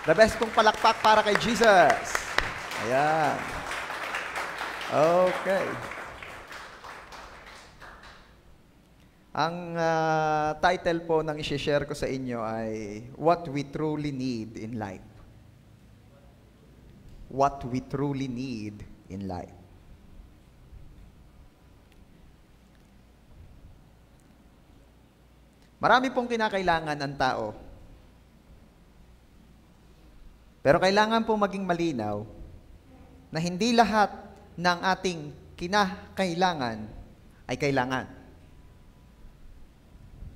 The best pong palakpak para kay Jesus. Ayan. Okay. Ang title po ng i-share ko sa inyo ay What We Truly Need in Life. What we truly need in life. Marami pong kinakailangan ang tao. Pero kailangan pong maging malinaw na hindi lahat ng ating kinakailangan ay kailangan.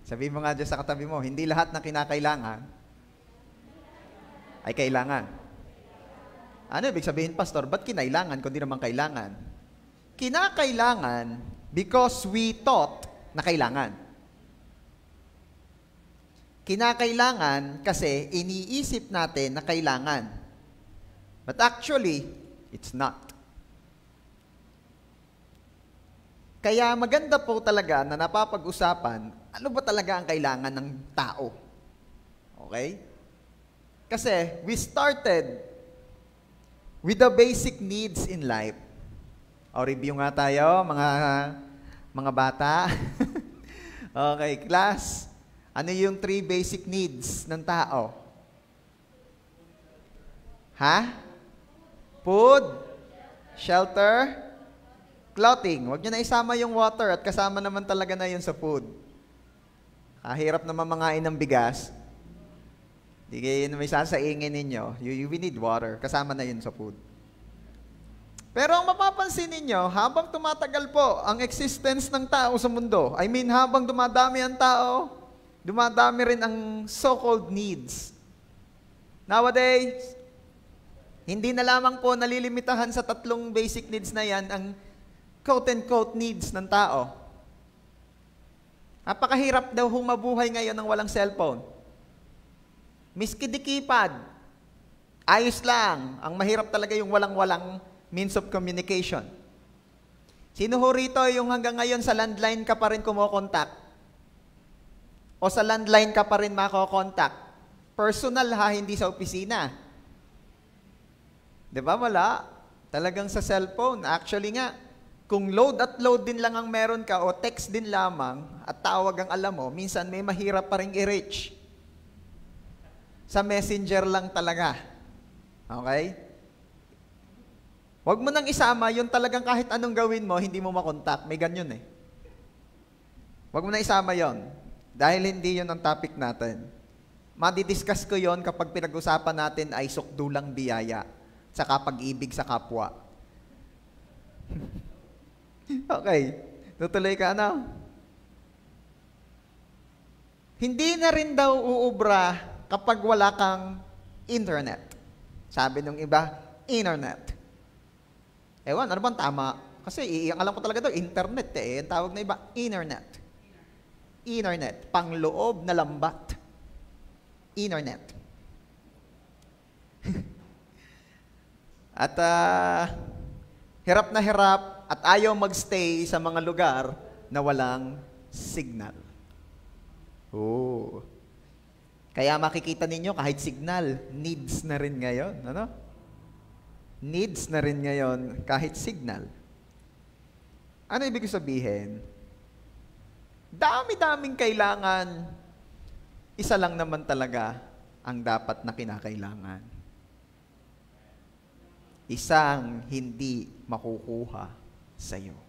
Sabihin mo nga dyan sa katabi mo, hindi lahat ng kinakailangan ay kailangan. Ano ibig sabihin, Pastor? Ba't kinailangan kundi naman kailangan? Kinakailangan because we thought na kailangan. Kinakailangan kasi iniisip natin na kailangan. But actually, it's not. Kaya maganda po talaga na napapag-usapan, ano ba talaga ang kailangan ng tao? Okay? Kasi we started with the basic needs in life. O, review nga tayo, mga bata. Okay, class. Ano yung 3 basic needs ng tao? Ha? Food, shelter, clothing. Huwag nyo na isama yung water at kasama naman talaga na yun sa food. Hirap naman mangain ng bigas. Di kayo may sasaingin ninyo. We need water. Kasama na yun sa food. Pero ang mapapansin ninyo, habang tumatagal po ang existence ng tao sa mundo, I mean, habang dumadami ang tao, dumadami rin ang so-called needs. Nowadays, hindi na lamang po nalilimitahan sa 3 basic needs na yan ang quote-unquote needs ng tao. Napakahirap daw humabuhay ngayon ng walang cellphone. Miski di keypad, ayos lang. Ang mahirap talaga yung walang-walang means of communication. Sino ho rito yung hanggang ngayon sa landline ka pa rin kumokontak? O sa landline ka pa rin makokontak? Personal ha, hindi sa opisina. Di ba? Wala. Talagang sa cellphone. Actually nga, kung load at load din lang ang meron ka o text din lamang at tawag ang alam mo, minsan may mahirap pa rin i-reach. Sa messenger lang talaga. Okay? Huwag mo nang isama yung talagang kahit anong gawin mo, hindi mo makontak. May ganyan eh. Huwag mo nang isama yon. Dahil hindi yun ang topic natin. Madidiscuss ko yon kapag pinag-usapan natin ay sukdulang biyaya sa pag-ibig sa kapwa. Okay. Tutuloy ka na. Hindi na rin daw uubra kapag wala kang internet. Sabi nung iba, internet. Ewan, ano bang tama? Kasi ang alam ko talaga daw, internet eh. Ang tawag na iba, internet. Internet, pangloob na lambat. Internet. At hirap na hirap at ayaw magstay sa mga lugar na walang signal. Oh. Kaya makikita ninyo kahit signal, needs na rin ngayon. Ano? Needs na rin ngayon kahit signal. Ano ibig sabihin? Dami-daming kailangan. Isa lang naman talaga ang dapat na kinakailangan. Isang hindi makukuha sa iyo.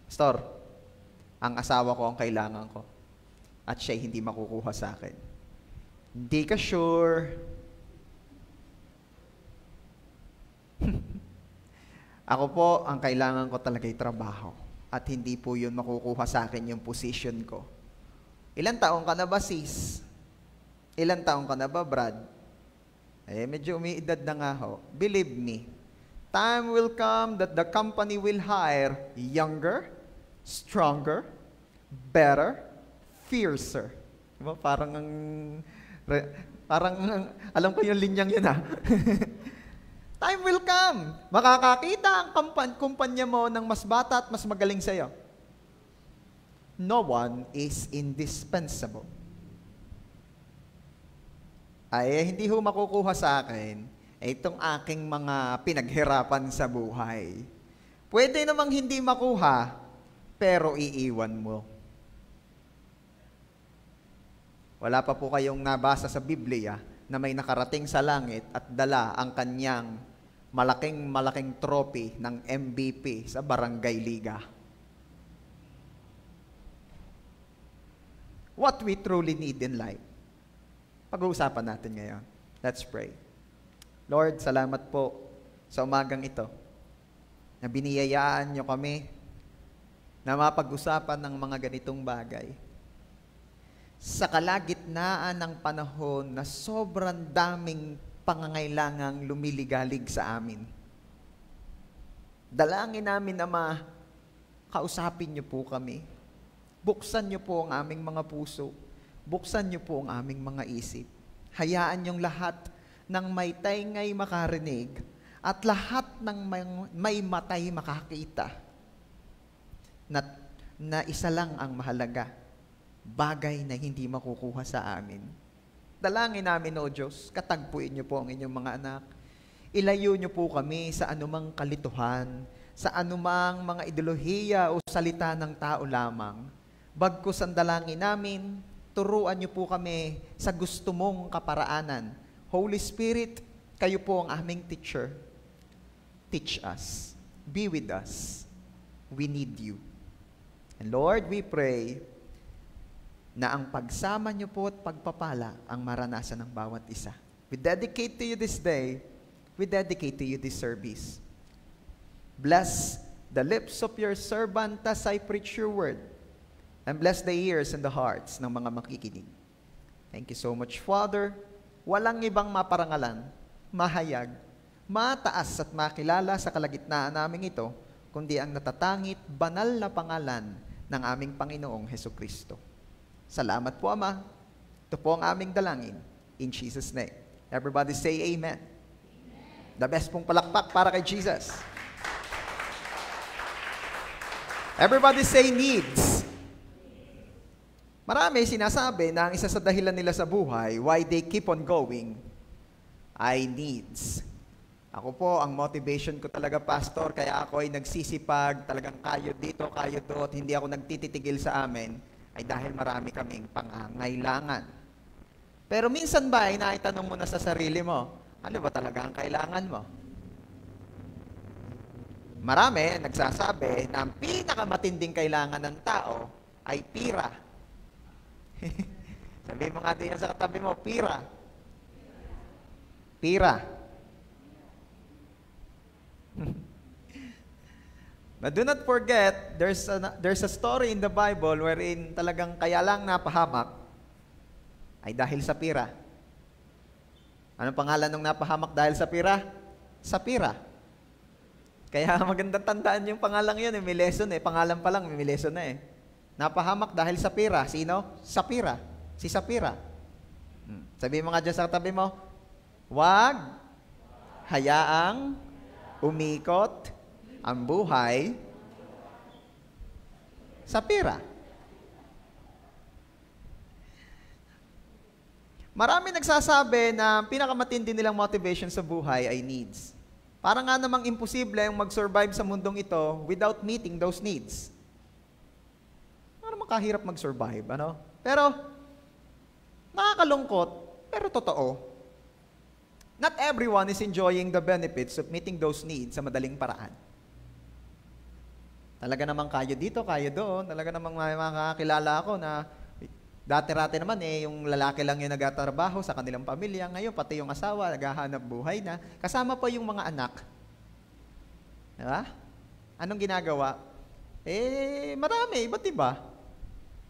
Pastor, ang asawa ko ang kailangan ko at siya hindi makukuha sa akin. Hindi ka sure. Ako po, ang kailangan ko talaga ay trabaho. At hindi po yun makukuha sa akin yung position ko. Ilan taong ka na ba, sis? Ilan taong ka na ba, Brad? Medyo umiidad na nga ho. Believe me, time will come that the company will hire younger, stronger, better, fiercer. Diba? Parang alam ko yung linyang yun ha. Time will come. Makakakita ang kumpanya mo ng mas bata at mas magaling sa'yo. No one is indispensable. ay hindi ho makukuha sa akin itong aking mga pinaghirapan sa buhay. Pwede namang hindi makuha, pero iiwan mo. Wala pa po kayong nabasa sa Biblia na may nakarating sa langit at dala ang kanyang malaking trophy ng MVP sa Barangay Liga. What we truly need in life. Pag-uusapan natin ngayon. Let's pray. Lord, salamat po sa umagang ito na biniyayaan niyo kami na mapag-usapan ng mga ganitong bagay. Sa kalagitnaan ng panahon na sobrang daming pangangailangang lumiligalig sa amin. Dalangin namin, Ama, kausapin niyo po kami. Buksan niyo po ang aming mga puso. Buksan niyo po ang aming mga isip. Hayaan niyong lahat ng may taingay makarinig at lahat ng may matay makakita na isa lang ang mahalaga, bagay na hindi makukuha sa amin. Dalangin namin, O Diyos, katagpuin niyo po ang inyong mga anak. Ilayo niyo po kami sa anumang kalituhan, sa anumang mga ideolohiya o salita ng tao lamang. Bagkus ang dalangin namin, turuan niyo po kami sa gusto mong kaparaanan. Holy Spirit, kayo po ang aming teacher. Teach us. Be with us. We need you. And Lord, we pray na ang pagsama niyo po at pagpapala ang maranasan ng bawat isa. We dedicate to you this day. We dedicate to you this service. Bless the lips of your servant as I preach your word. And bless the ears and the hearts ng mga makikinig. Thank you so much, Father. Walang ibang maparangalan, mahayag, mataas at makilala sa kalagitnaan namin ito, kundi ang natatangit, banal na pangalan ng aming Panginoong Hesukristo. Salamat po, Ama. Ito po ang aming dalangin. In Jesus' name. Everybody say amen. Amen. The best pong palakpak para kay Jesus. Everybody say needs. Marami sinasabi na ang isa sa dahilan nila sa buhay, why they keep on going, ay needs. Ako po, ang motivation ko talaga, Pastor, kaya ako ay nagsisipag, talagang kayo dito, kayo doon, hindi ako nagtititigil sa amin, ay dahil marami kaming pangangailangan. Pero minsan ba ay naitanong mo na sa sarili mo, ano ba talaga ang kailangan mo? Marami nagsasabi na ang pinakamatinding kailangan ng tao ay pira. Sabi mo nga din sa katabi mo, pira. Pira. But do not forget, there's a story in the Bible wherein talagang kaya lang napahamak ay dahil sa pira. Anong pangalan ng napahamak dahil sa pira? Sa pira. Kaya magandang tandaan yung pangalan yun, may lesson pangalan pa lang, may lesson na Napahamak dahil sa pira. Sino? Sapira. Si Sapira. Sabi mo nga dyan sa katabi mo, wag hayaang umikot ang buhay sa pira. Marami nagsasabi na pinakamatindi nilang motivation sa buhay ay needs. Parang nga namang imposible yung mag-survive sa mundong ito without meeting those needs. Parang makahirap mag-survive, ano? Pero, nakakalungkot, pero totoo. Not everyone is enjoying the benefits of meeting those needs sa madaling paraan. Talaga namang kayo dito, kayo doon. Talaga namang may mga kakilala ako na dati-rati naman yung lalaki lang yung nagtatrabaho sa kanilang pamilya. Ngayon, pati yung asawa, naghahanap buhay na. Kasama pa yung mga anak. Diba? Anong ginagawa? Marami, iba't iba.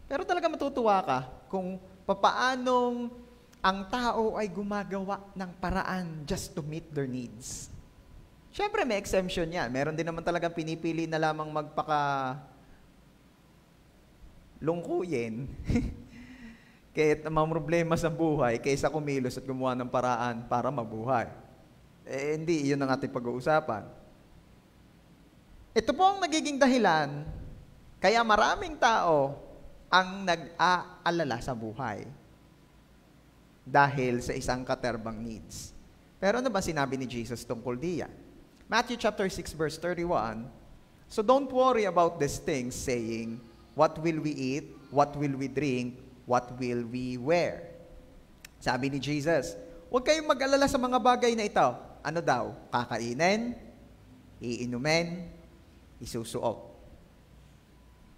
Pero talaga matutuwa ka kung papaanong ang tao ay gumagawa ng paraan just to meet their needs. Siyempre may exemption yan. Meron din naman talagang pinipili na lamang lungkuyin kahit mga problema sa buhay kaysa kumilos at gumawa ng paraan para mabuhay. Hindi, yun ang ating pag-uusapan. Ito po ang nagiging dahilan kaya maraming tao ang nag-aalala sa buhay. dahil sa isang katerbang needs. Pero ano ba sinabi ni Jesus tungkol diyan? Matthew chapter 6 verse 31, so don't worry about these things, saying, what will we eat? What will we drink? What will we wear? Sabi ni Jesus, huwag kayong mag-alala sa mga bagay na ito. Ano daw? Kakainin, iinumin, isusuot.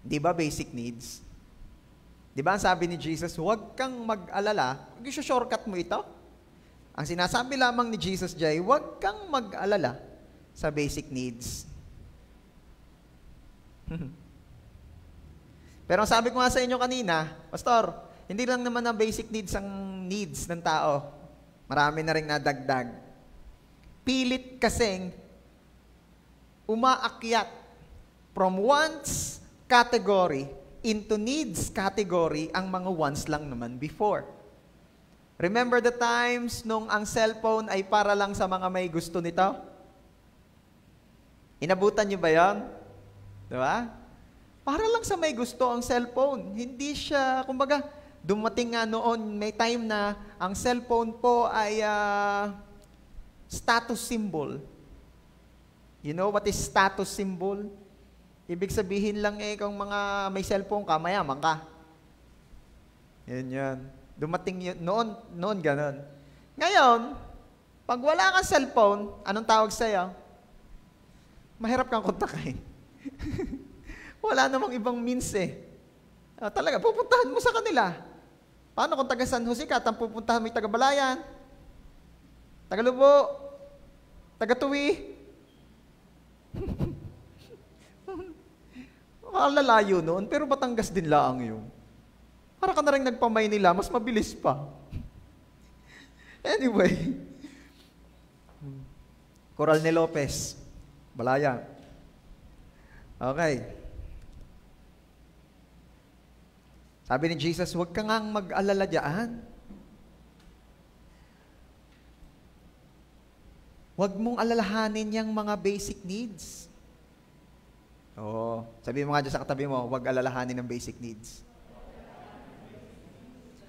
Di ba basic needs? Di ba ang sabi ni Jesus, huwag kang mag-alala, shortcut mo ito. Ang sinasabi lamang ni Jesus Jay, huwag kang mag-alala sa basic needs. Pero ang sabi ko nga sa inyo kanina, Pastor, hindi lang naman ang basic needs ang needs ng tao. Marami na rin nadagdag. Pilit kasing umaakyat from wants category into needs category ang mga wants lang naman before. Remember the times nung ang cellphone ay para lang sa mga may gusto nito? Inabutan niyo ba yan? Diba? Para lang sa may gusto ang cellphone. Hindi siya, kumbaga, dumating nga noon, may time na ang cellphone po ay status symbol. You know what is status symbol? Ibig sabihin lang kung mga may cellphone ka, mayaman ka. Yan. Dumating yun, noon ganon. Ngayon, pag wala kang cellphone, anong tawag sa'yo? Mahirap kang kontakin. Wala namang ibang means talaga, pupuntahan mo sa kanila. Paano kung taga San Jose ka, pupuntahan mo yung taga Balayan, taga Lubo, taga Tuwi? Lalayo noon, pero Batangas din laang yun. Para ka na rin nagpamay nila, mas mabilis pa. Anyway, Coral ni Lopez, Balayan. Okay. Sabi ni Jesus, huwag ka ngang mag-alala dyan. Huwag mong alalahanin yung mga basic needs. Oo. Sabi mo nga dyan sa katabi mo, huwag alalahanin ng basic needs.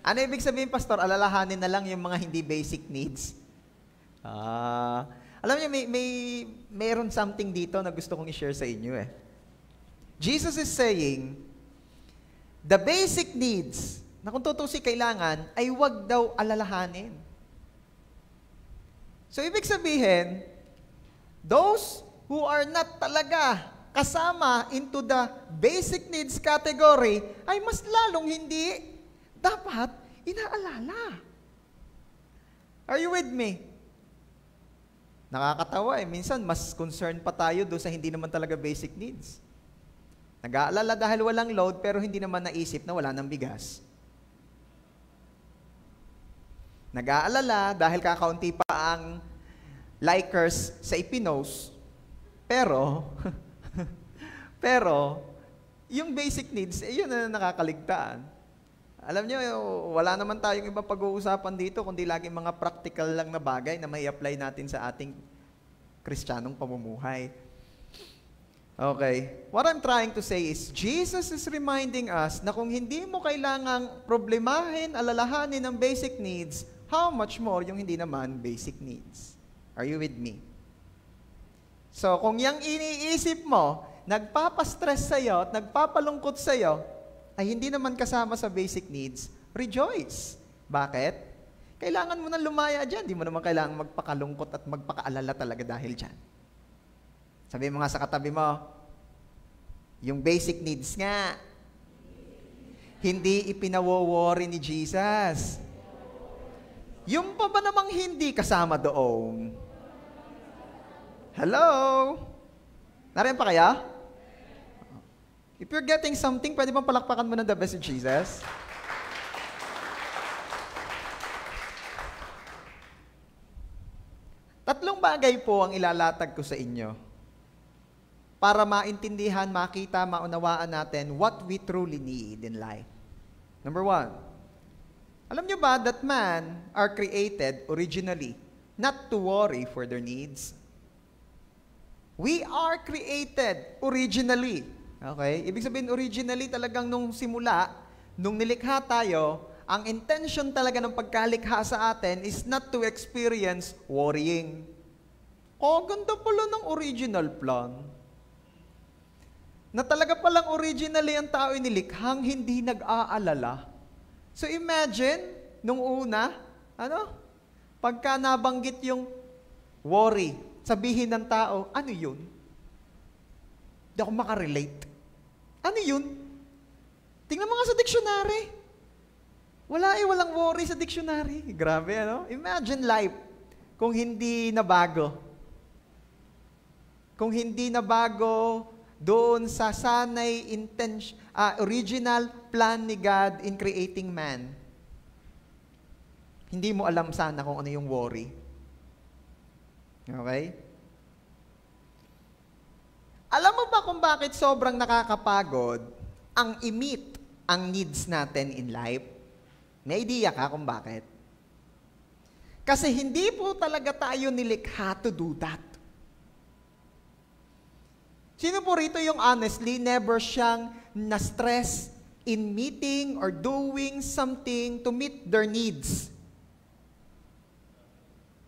Ano ibig sabihin, Pastor? Alalahanin na lang yung mga hindi basic needs. Alam niyo, mayroon something dito na gusto kong i-share sa inyo Jesus is saying, the basic needs, na kung tutusi kailangan, ay huwag daw alalahanin. So, ibig sabihin, those who are not talaga kasama into the basic needs category ay mas lalong hindi dapat inaalala. Are you with me? Nakakatawa minsan mas concerned pa tayo doon sa hindi naman talaga basic needs. Nag-aalala dahil walang load pero hindi naman naisip na wala ng bigas. Nag-aalala dahil kakaunti pa ang likers sa ipinost pero, yung basic needs, yun na nakakaligtaan. Alam nyo, wala naman tayong ibang pag-uusapan dito, kundi laging mga practical lang na bagay na may apply natin sa ating Kristiyanong pamumuhay. Okay. What I'm trying to say is, Jesus is reminding us na kung hindi mo kailangang problemahin, alalahanin ang basic needs, how much more yung hindi naman basic needs. Are you with me? So, kung yung iniisip mo, nagpapastress sa'yo at nagpapalungkot sa'yo, ay hindi naman kasama sa basic needs, rejoice. Bakit? Kailangan mo na lumaya dyan. Di mo naman kailangan magpakalungkot at magpakaalala talaga dahil dyan. Sabi mo nga sa katabi mo, yung basic needs nga, hindi ipinawo-worry ni Jesus. Yung pa ba namang hindi kasama doon? Hello? Nariyan pa kaya? If you're getting something, pwede bang palakpakan mo ng the best of Jesus? Tatlong bagay po ang ilalatag ko sa inyo para maintindihan, makita, maunawaan natin what we truly need in life. Number 1, alam nyo ba that man are created originally not to worry for their needs? We are created originally. Okay? Ibig sabihin, originally talagang nung simula, nung nilikha tayo, ang intention talaga ng pagkalikha sa atin is not to experience worrying. Ganda pala ng original plan. Na talaga palang originally ang tao inilikhang hindi nag-aalala. So imagine, nung una, pagka nabanggit yung worry, sabihin ng tao, ano yun? Hindi ako makarelate. Ano yun? Tingnan mo nga sa dictionary. Walang worry sa dictionary. Grabe, Imagine life kung hindi nabago. Kung hindi nabago doon sa sanay original plan ni God in creating man. Hindi mo alam sana kung ano yung worry. Okay? Alam mo ba kung bakit sobrang nakakapagod ang i-meet ang needs natin in life? May idea ka kung bakit? Kasi hindi po talaga tayo nilikha to do that. Sino po rito yung honestly never siyang na-stress in meeting or doing something to meet their needs?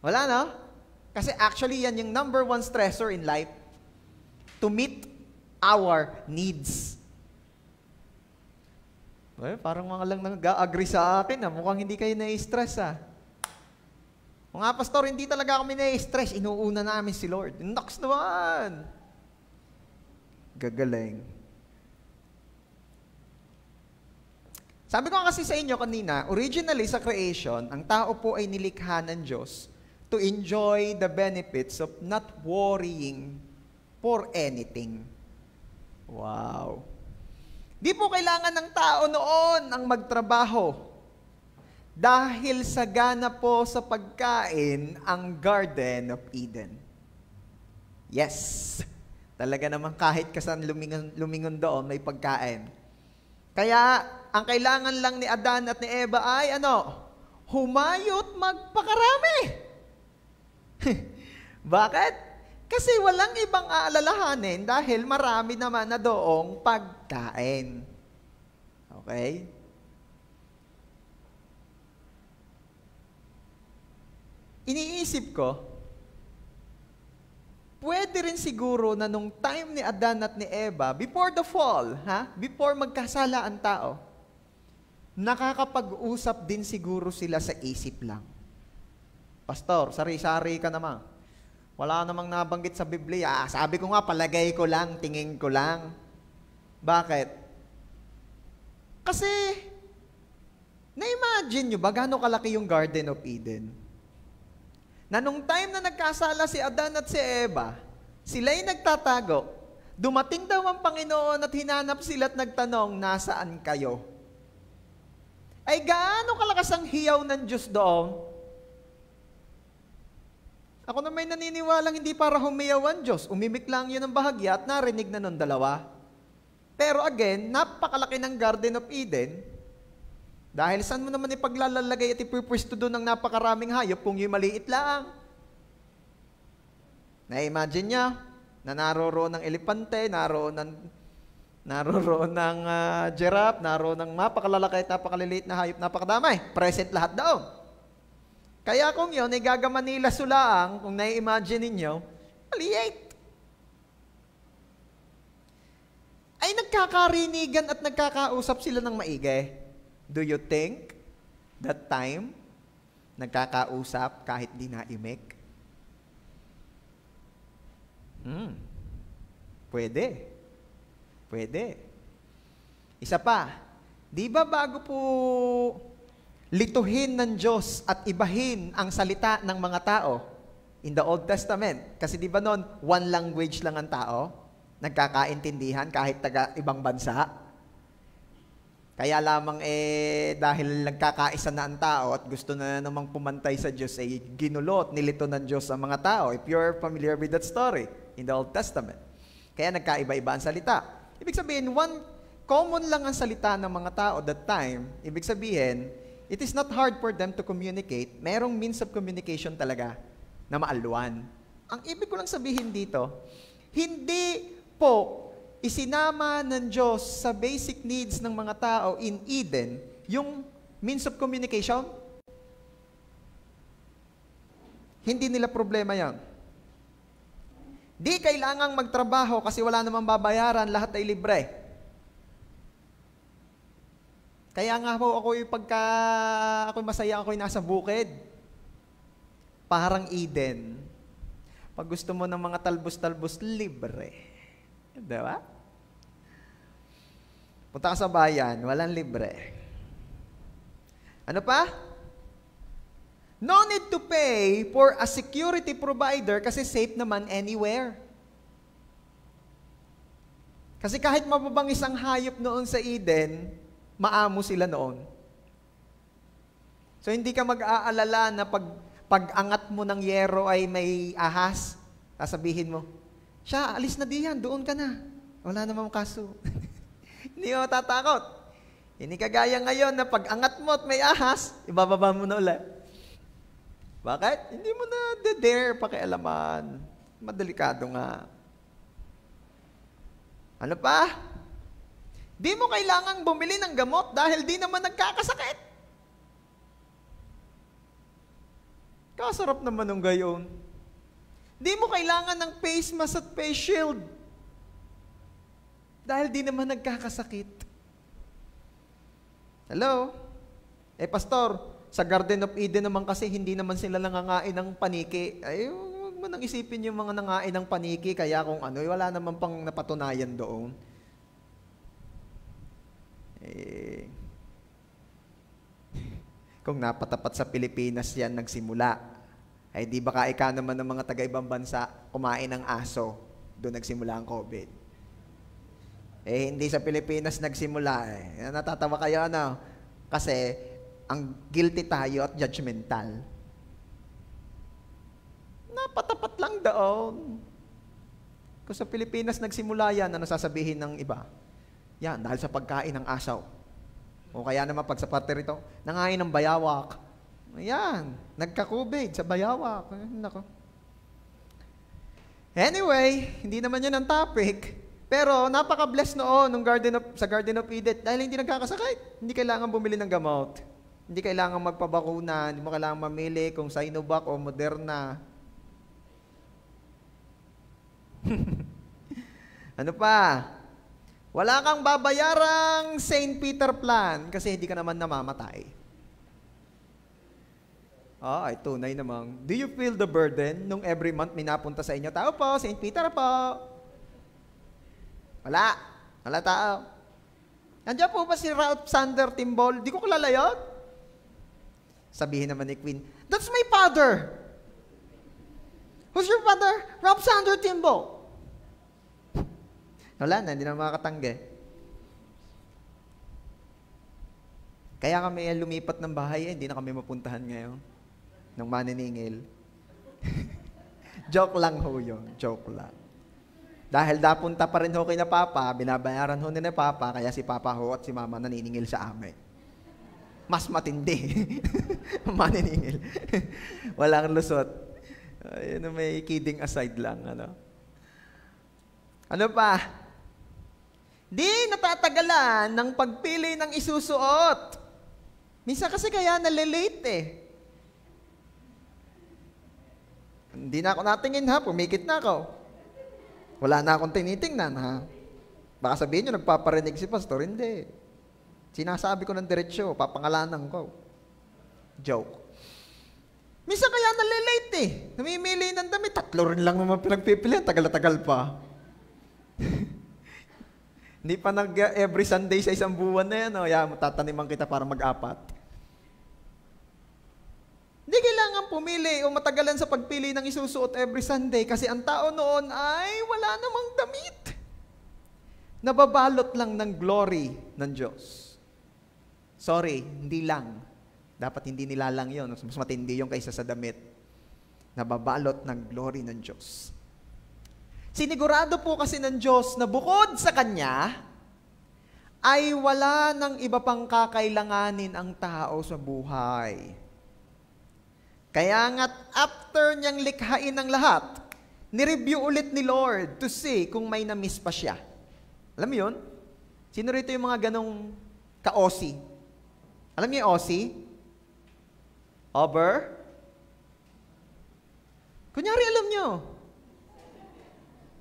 Wala, no? Kasi actually yan yung number one stressor in life. To meet our needs. Parang mga lang nag-agree sa akin. Mukhang hindi kayo na-stress. Mga pastor, hindi talaga kami na-stress. Inuuna namin si Lord. Naks naman! Gagaling. Sabi ko kasi sa inyo kanina, originally sa creation, ang tao po ay nilikha ng Diyos to enjoy the benefits of not worrying for anything. Wow. Di po kailangan ng tao noon ang magtrabaho. Dahil sagana po sa pagkain ang Garden of Eden. Yes. Talaga naman kahit kasan lumingon doon, may pagkain. Kaya, ang kailangan lang ni Adan at ni Eva ay humayot magpakarami. Bakit? Kasi walang ibang aalalahanin dahil marami naman na doong pagkain. Okay? Iniisip ko, pwede rin siguro na nung time ni Adan at ni Eva, before the fall, before magkasala ang tao, nakakapag-usap din siguro sila sa isip lang. Pastor, sari-sari ka naman. Wala namang nabanggit sa Biblia. Sabi ko nga, palagay ko lang, tingin ko lang. Bakit? Kasi, na-imagine nyo ba gano'ng kalaki yung Garden of Eden? Na nung time na nagkasala si Adan at si Eva, sila'y nagtatago. Dumating daw ang Panginoon at hinanap sila at nagtanong, nasaan kayo? Ay gaano kalakas ang hiyaw ng Diyos doon? Ako na may naniniwalang hindi para humiyaw ang Diyos. Umimik lang yun ng bahagya at narinig na nung dalawa. Pero again, napakalaki ng Garden of Eden. Dahil saan mo naman ipaglalalagay at ipupwesto doon ng napakaraming hayop kung yung maliit lang? Na-imagine niya na naroroon ng elepante, naroroon ng giraffe, naroroon ng napakalalaki at napakaliliit na hayop, napakadamay. Present lahat doon. Kaya kung yun, ay gagaman nila sulaang, kung nai-imagine ninyo, maliit. Ay nagkakarinigan at nagkakausap sila ng maigi. Do you think that time, nagkakausap kahit di naimik? Pwede. Pwede. Isa pa, di ba bago po lituhin ng Diyos at ibahin ang salita ng mga tao in the Old Testament. Kasi di ba noon, one language lang ang tao, nagkakaintindihan kahit taga ibang bansa. Kaya lamang dahil nagkakaisa na ang tao at gusto na namang pumantay sa Diyos, ginulot, nilito ng Diyos ang mga tao. If you're familiar with that story in the Old Testament. Kaya nagkaiba-iba ang salita. Ibig sabihin, common lang ang salita ng mga tao that time. Ibig sabihin, it is not hard for them to communicate. Merong means of communication talaga na maalwan. Ang ibig ko lang sabihin dito, hindi po isinama ng Diyos sa basic needs ng mga tao in Eden yung means of communication. Hindi nila problema yan. Di kailangang magtrabaho kasi wala namang babayaran, lahat ay libre. Kaya nga po pagka ako'y masaya, ako'y nasa bukid. Parang Eden. Pag gusto mo ng mga talbos-talbos, libre. Diba? Punta ka sa bayan, walang libre. Ano pa? No need to pay for a security provider kasi safe naman anywhere. Kasi kahit mababangis ang hayop noon sa Eden, maamo sila noon. So hindi ka mag-aalala na pag-angat mo ng yero ay may ahas, sasabihin mo, siya, alis na diyan, doon ka na. Wala namang kaso. Hindi mo tatakot. Hindi kagaya ngayon na pag-angat mo at may ahas, ibababa mo na ulit. Bakit? Hindi mo na dare pakialaman. Madelikado nga. Ano pa? Di mo kailangang bumili ng gamot dahil di naman nagkakasakit. Kasarap naman ng gayon. Di mo kailangan ng face mask at face shield dahil di naman nagkakasakit. Hello? Pastor, sa Garden of Eden naman kasi hindi naman sila nangangain ng paniki. Ay, huwag mo nang isipin yung mga nangain ng paniki, kaya kung ano, wala naman pang napatunayan doon. Kung napatapat sa Pilipinas yan nagsimula, ay di baka ika naman ng mga taga-ibang bansa kumain ng aso, doon nagsimula ang COVID. Hindi sa Pilipinas nagsimula eh. Natatawa kayo ano? Kasi ang guilty tayo at judgmental. Napatapat lang doon. Kung sa Pilipinas nagsimula yan, ano sasabihin ng iba? Yan, dahil sa pagkain ng asaw. O kaya naman pag sa parte rito, nangain ng bayawak. Ayan, nagka-COVID sa bayawak. Nako. Anyway, hindi naman yan ang topic. Pero napaka-bless noon sa Garden of Eden dahil hindi nagkakasakit. Hindi kailangan bumili ng gamot. Hindi kailangan magpabakuna. Hindi mo kailangan mamili kung Sinovac o Moderna. Ano pa? Wala kang babayarang St. Peter plan kasi hindi ka naman namamatay. Ay, tunay namang. Do you feel the burden nung every month may napunta sa inyo? Tao po, St. Peter po. Wala. Wala tao. Nandiyan po ba si Ralph Sander Timbol? Di ko kilala yun. Sabihin naman ni Queen, that's my father. Who's your father? Ralph Sander Timbol. Wala na, hindi na makakatanggi. Kaya kami lumipat ng bahay, hindi na kami mapuntahan ngayon. Ng maniningil. Joke lang ho yun. Joke lang. Dahil dapunta pa rin ho kay na Papa, binabayaran ho ni na Papa, kaya si Papa ho at si Mama naniningil sa amin. Mas matindi. Maniningil. Walang lusot. Ayun, may kidding aside lang. Ano pa? Di natatagalan ng pagpili ng isusuot. Minsan kasi kaya nalilate eh. Hindi na ako natingin ha, pumikit na ako. Wala na akong tinitingnan, ha? Baka sabihin nyo, nagpaparinig si Pastor. Hindi. Sinasabi ko ng diretsyo, papangalanan ko. Joke. Minsan kaya nalilate eh. Namimili ng damit. 3 rin lang naman pinagpipilian. Tagal-tagal pa. Hindi pa every Sunday sa isang buwan na yan. Tataniman kita para mag-4. Hindi kailangan pumili o matagalan sa pagpili ng isusuot every Sunday kasi ang tao noon ay wala namang damit. Nababalot lang ng glory ng Diyos. Sorry, hindi lang. Dapat hindi nilalang yun. Mas matindi yung kaysa sa damit. Nababalot ng glory ng Diyos. Sinigurado po kasi ng Diyos na bukod sa Kanya, ay wala ng iba pang kakailanganin ang tao sa buhay. Kaya nga't after niyang likhain ng lahat, nireview ulit ni Lord to see kung may na-miss pa siya. Alam mo yun? Sino rito yung mga ganong ka-OC? Alam niyo yung OSI? Over? Kunyari alam niyo.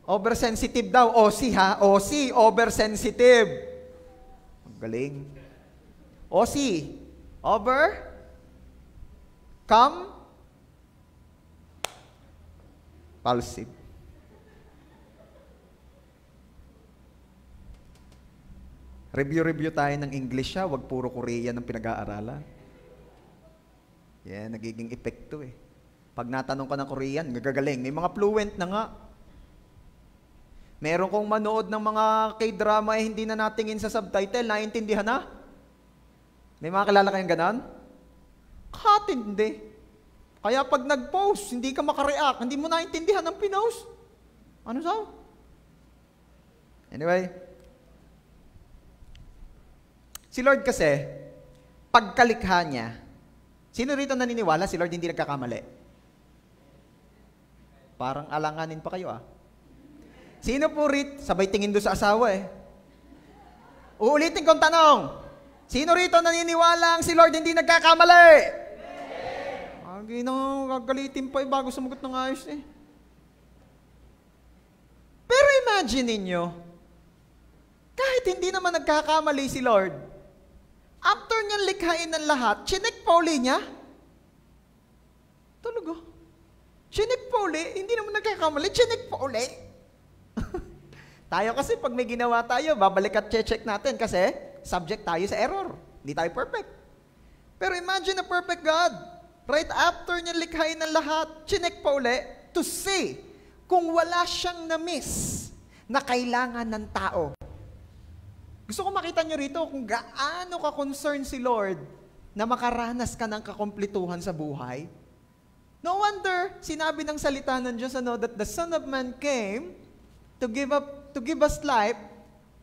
Oversensitive daw. OSI ha? OSI, oversensitive. Ang galing. OSI. Over? Come? Palsive. Review tayo ng English ha. Huwag puro Korean ang pinag-aaralan. Yeah, nagiging epekto eh. Pag natanong ka ng Korean, gagagaling. May mga fluent na nga. Meron kong manood ng mga K-drama eh, hindi na natingin sa subtitle, naiintindihan na? May mga kilala kayong ganon? Katindi. Kaya pag nag-post, hindi ka makareact, hindi mo naiintindihan ang pinost. Ano saw? Anyway, si Lord kasi, pagkalikha niya, sino rito naniniwala si Lord hindi nagkakamali? Parang alanganin pa kayo ah. Sino po rito? Sabay tingin doon sa asawa eh. Uulitin kong tanong. Sino rito naniniwala ang si Lord hindi nagkakamali? Agi nang gagalitin pa eh bago sumagot ng ayos eh. Pero imagine ninyo, kahit hindi naman nagkakamali si Lord, after niya likhain ng lahat, chinek pa uli niya? Talaga? Chinek pa uli? Hindi naman nagkakamali, chinek pa uli? Tayo kasi pag may ginawa tayo, babalik at check natin kasi subject tayo sa error. Hindi tayo perfect. Pero imagine a perfect God. Right after niya likhain ng lahat, chinek pa uli to see kung wala siyang na-miss na kailangan ng tao. Gusto ko makita nyo rito kung gaano ka-concern si Lord na makaranas ka ng kakomplituhan sa buhay. No wonder, sinabi ng salita ng Diyos that the Son of Man came to give us life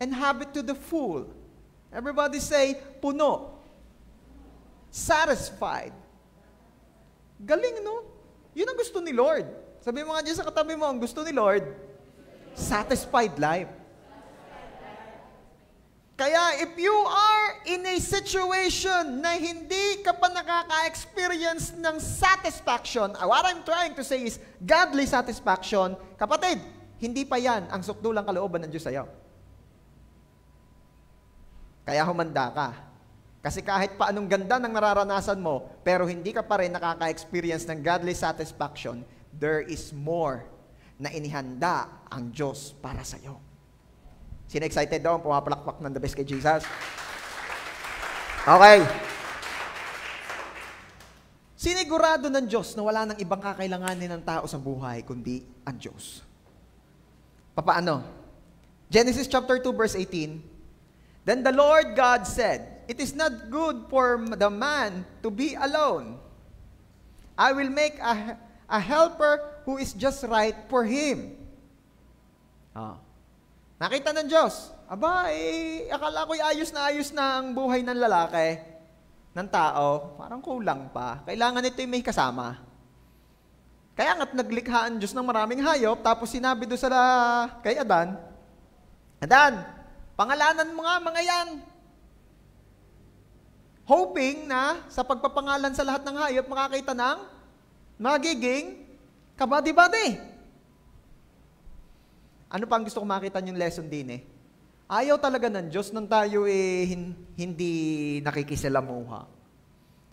and have it to the full. Everybody say, puno. Satisfied. Galing, no? Yun ang gusto ni Lord. Sabi mo nga dyan sa katabi mo, ang gusto ni Lord, satisfied life. Kaya if you are in a situation na hindi ka pa nakaka-experience ng satisfaction, what I'm trying to say is godly satisfaction, kapatid, hindi pa yan ang sukdulang kalooban ng Diyos sa'yo. Kaya humanda ka. Kasi kahit pa anong ganda ng nararanasan mo, pero hindi ka pa rin nakaka-experience ng godly satisfaction, there is more na inihanda ang Diyos para sa'yo. Sino excited daw ang pumapalakpak ng the best kay Jesus? Okay. Sinigurado ng Diyos na wala nang ibang kakailanganin ng tao sa buhay kundi ang Diyos. Papaano? Genesis chapter 2 verse 18. Then the Lord God said, "It is not good for the man to be alone. I will make a helper who is just right for him." Nakita ng Diyos, akala ko'y ayos na ang buhay ng lalaki, ng tao, parang kulang pa. Kailangan ito yung may kasama. Kaya nga't naglikha ang Diyos ng maraming hayop, tapos sinabi doon kay Adan, Adan, pangalanan mo nga mga yan. Hoping na sa pagpapangalan sa lahat ng hayop, makakita ng magiging kabady-bady. Ano pa ang gusto ko makita yung lesson din eh? Ayaw talaga ng Diyos nang tayo hindi nakikisalamuha.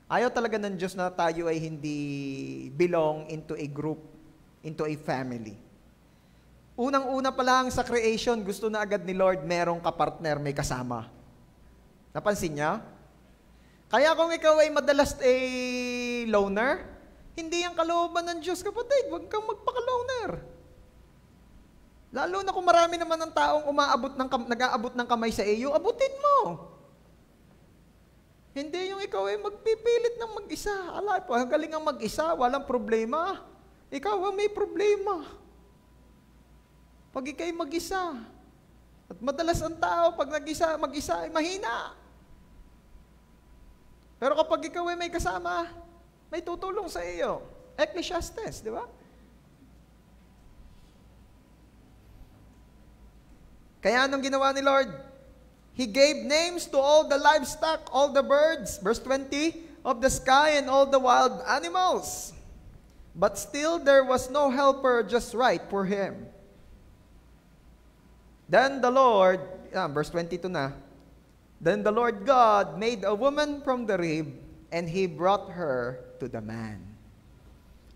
Ayaw talaga ng Diyos na tayo ay hindi belong into a group, into a family. Unang-una pa lang sa creation, gusto na agad ni Lord merong kapartner, may kasama. Napansin niya? Kaya kung ikaw ay madalas loner, hindi ang kalooban ng Diyos, kapatid. Huwag kang magpaka-loner. Lalo na kung marami naman ng taong nag-aabot ng kamay sa iyo, abutin mo. Hindi yung ikaw ay magpipilit ng mag-isa. Galing ang mag-isa, walang problema. Ikaw ang may problema. Pag ikaw'y mag-isa. At madalas ang tao, pag mag-isa ay mahina. Pero kapag ikaw ay may kasama, may tutulong sa iyo. Ecclesiastes, di ba? Kaya anong ginawa ni Lord? He gave names to all the livestock, all the birds, verse 20, of the sky and all the wild animals. But still there was no helper just right for him. Then the Lord, verse 22 na, then the Lord God made a woman from the rib, and He brought her to the man.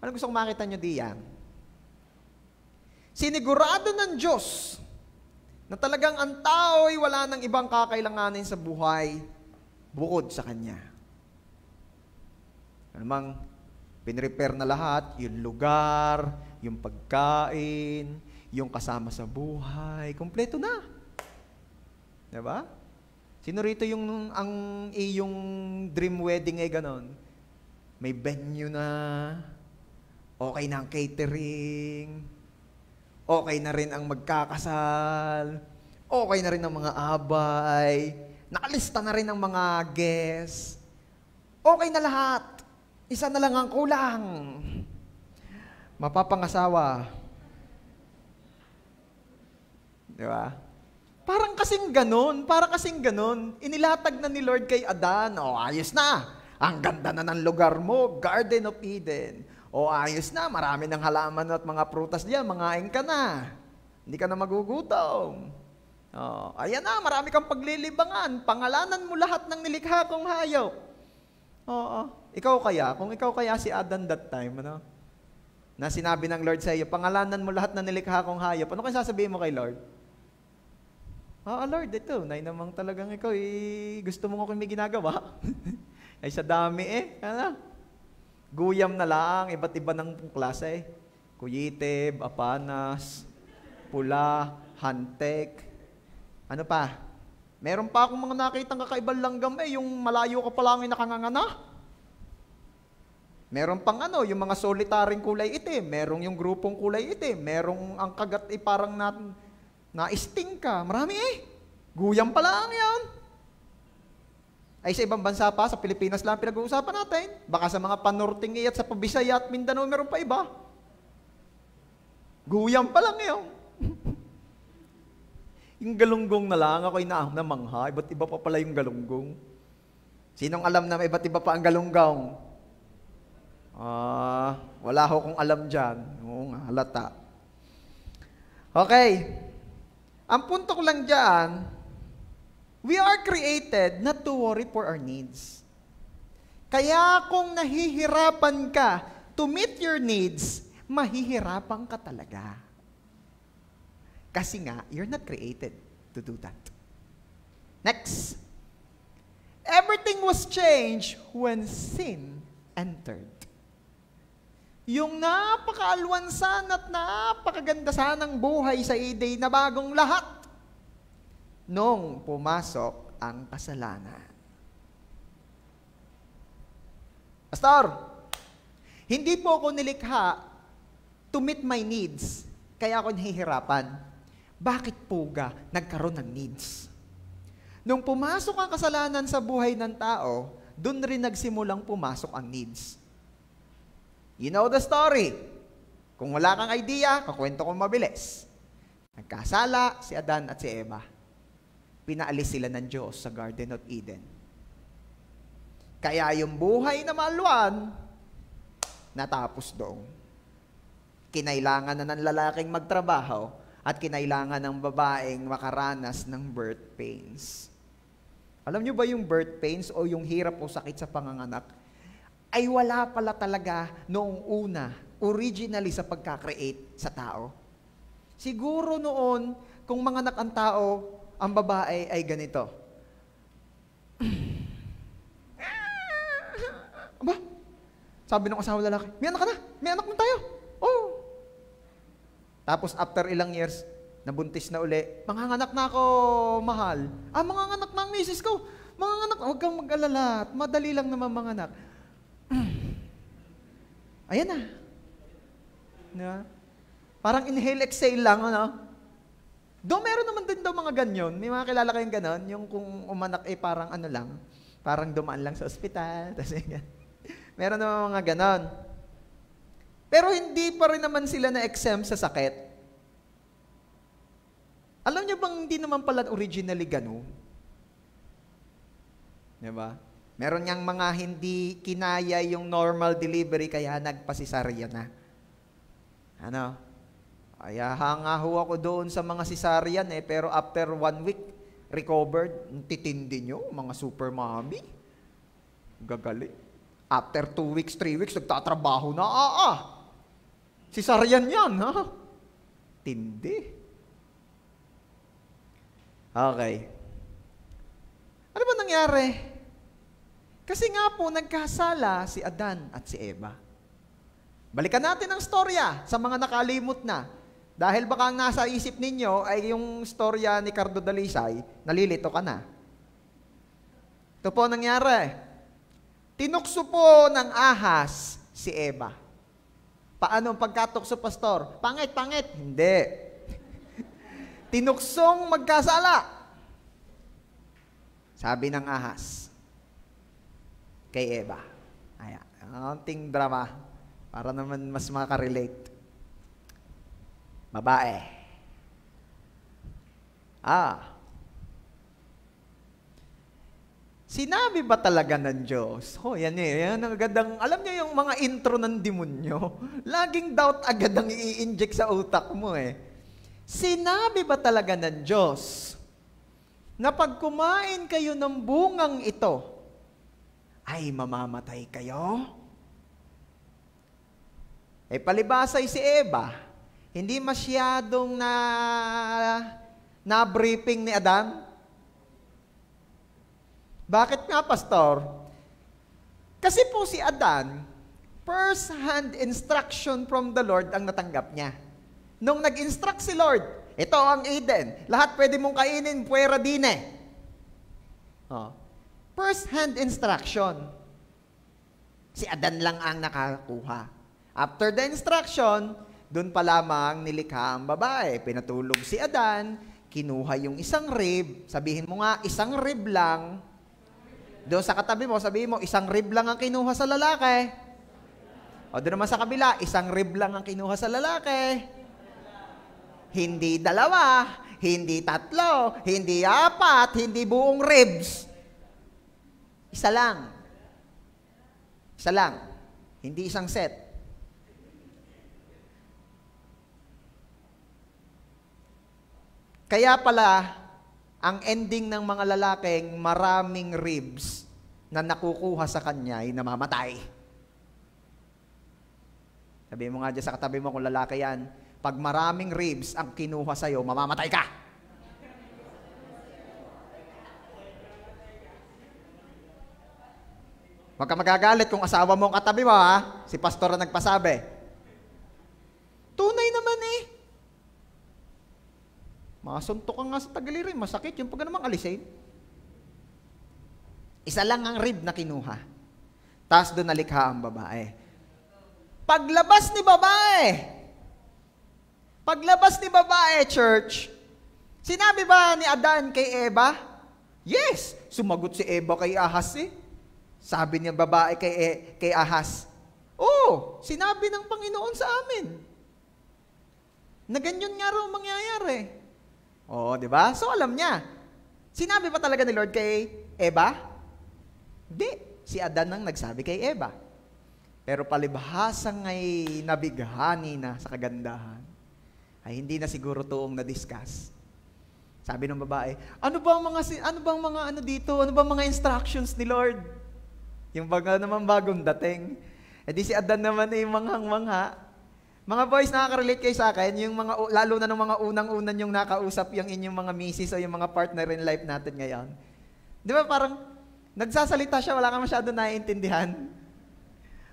Ano gusto kong makita nyo diyan? Sinigurado ng Diyos na talagang ang tao ay wala ng ibang kakailanganin sa buhay bukod sa Kanya. Namang pinrepare na lahat, yung lugar, yung pagkain, yung kasama sa buhay, kompleto na. Diba? Sino rito yung iyong dream wedding ay ganon? May venue na, okay na ang catering, okay na rin ang magkakasal, okay na rin ang mga abay, nakalista na rin ang mga guests, okay na lahat. Isa na lang ang kulang. Mapapangasawa. Di ba? Parang kasing ganon. Inilatag na ni Lord kay Adan, ayos na. Ang ganda na ng lugar mo, Garden of Eden. Ayos na, marami ng halaman at mga prutas diyan, mangain ka na. Hindi ka na magugutom. Ayan na, marami kang paglilibangan. Pangalanan mo lahat ng nilikha kong hayop. Kung ikaw kaya si Adan that time, na sinabi ng Lord sa iyo, pangalanan mo lahat ng nilikha kong hayop, ano kaya sasabihin mo kay Lord? Lord, ito, namang talagang ikaw, gusto mo nga kung may ginagawa. Ay, sa dami Guyam na lang, iba't iba ng klase. Kuyitib, apanas, pula, hantek. Ano pa? Meron pa akong mga nakitang kakaibang langgam yung malayo ka pa lang yung nakangangana. Meron pang yung mga solitaryong kulay itim. Merong yung grupong kulay itim. Merong ang kagat parang na-sting ka. Marami Guyam pa lang yan. Ay sa ibang bansa pa, sa Pilipinas lang pinag-uusapan natin. Baka sa mga Panortingi at sa Pabisaya at Mindanao, meron pa iba. Guyam pa lang yun. Yung galunggong na lang, ako'y namangha. Iba't iba pa pala yung galunggong. Sinong alam na may iba't iba pa ang galunggong? Wala ho kong alam dyan. Oo nga, halata. Okay. Ang punto ko lang dyan, we are created not to worry for our needs. Kaya kung nahihirapan ka to meet your needs, mahihirapan ka talaga. Kasi nga, you're not created to do that. Next. Everything was changed when sin entered. Yung napakaalwansan at napakaganda sanang buhay sa Eden na bagong lahat nung pumasok ang kasalanan. Pastor, hindi po ako nilikha to meet my needs, kaya ako nahihirapan. Bakit po nagkaroon ng needs? Nung pumasok ang kasalanan sa buhay ng tao, doon rin nagsimulang pumasok ang needs. You know the story. Kung wala kang idea, kakwento ko mabilis. Nagkasala si Adan at si Eva. Pinaalis sila ng Diyos sa Garden of Eden. Kaya yung buhay na maluwan, natapos doon. Kinailangan na ng lalaking magtrabaho at kinailangan ng babaeng makaranas ng birth pains. Alam nyo ba yung birth pains o yung hirap o sakit sa panganganak ay wala pala talaga noong una, originally sa pagkakreate sa tao. Siguro noon, kung manganak ang tao, ang babae ay ganito. Aba, sabi ng asawa lalaki, may anak ka na, may anak na tayo. Oh. Tapos after ilang years, nabuntis na uli, manganganak na ako, mahal. Manganganak na ang misis ko. Manganganak, huwag kang mag-alala, madali lang naman manganak. Ayan na. Diba? Parang inhale, exhale lang, Doon meron naman din daw mga ganyan. May mga kilala kayong ganon, yung kung umanak parang lang, parang dumaan lang sa ospital. Meron naman mga ganon. Pero hindi pa rin naman sila na-exempt sa sakit. Alam niyo bang hindi naman pala originally gano'n? Diba? Meron niyang mga hindi kinaya yung normal delivery kaya nagpa-cesarean na. Ano? Kaya hanga ho ako doon sa mga cesarean pero after 1 week, recovered. Titindi nyo, mga super mommy. Gagaling. After 2 weeks, 3 weeks, nagtatrabaho na. Cesarean yan, ha? Tindi. Okay. Ano ba nangyari? Kasi nga po, nagkasala si Adan at si Eva. Balikan natin ang storya sa mga nakalimot na. Dahil baka ang nasa isip ninyo ay yung storya ni Cardo Dalisay, nalilito ka na. Ito po nangyari. Tinukso po ng ahas si Eva. Paano ang pagkatukso, pastor? Pangit. Hindi. Tinuksong magkasala. Sabi ng ahas kay Eva. Ayan. Konting drama para naman mas makarelate. Babae. Sinabi ba talaga ng Diyos? Yan ang agad alam niyo yung mga intro ng demonyo. Laging doubt agad ang i-inject sa utak mo Sinabi ba talaga ng Diyos na pag kumain kayo ng bungang ito, ay mamamatay kayo? Palibasay si Eva, hindi masyadong na-briefing ni Adan. Bakit nga, pastor? Kasi po si Adan, first-hand instruction from the Lord ang natanggap niya. Nung nag-instruct si Lord, ito ang Eden, lahat pwede mong kainin, puwera dine. First-hand instruction. Si Adan lang ang nakakuha. After the instruction, doon pa lamang nilikha ang babae. Pinatulog si Adan, kinuha yung isang rib. Sabihin mo nga, isang rib lang. Doon sa katabi mo, sabihin mo, isang rib lang ang kinuha sa lalaki. O doon naman sa kabila, isang rib lang ang kinuha sa lalaki. Hindi 2, hindi 3, hindi 4, hindi buong ribs. Isa lang. Hindi isang set. Kaya pala, ang ending ng mga lalaking maraming ribs na nakukuha sa kanya ay namamatay. Sabihin mo nga dyan sa katabi mo kung lalaki yan, pag maraming ribs ang kinuha sa'yo, mamamatay ka. Huwag ka magagalit kung asawa mo ang katabi mo, ha? Si pastor na nagpasabi. Tunay naman Masuntok ka nga sa tagilirin, masakit. Yung pag namang alisin. Isa lang ang rib na kinuha. Tapos doon nalikha ang babae. Paglabas ni babae, church, sinabi ba ni Adan kay Eva? Yes. Sumagot si Eva kay Ahas Sabi niya babae kay Ahas, sinabi ng Panginoon sa amin na ganyan nga raw mangyayari. Di ba? So alam niya. Sinabi pa talaga ni Lord kay Eva? Hindi. Si Adan ang nagsabi kay Eva. Pero palibhasang ay nabighani na sa kagandahan, ay hindi na siguro toong na-discuss. Sabi ng babae, ano bang mga dito? Ano bang mga instructions ni Lord? Yung naman bagong dating. Di si Adan naman manghang-mangha. Mga boys, nakaka-relate kayo sa akin, yung lalo na ng mga unang-unan yung nakausap yung inyong mga misis o yung mga partner in life natin ngayon. Di ba parang nagsasalita siya, wala ka masyado naiintindihan.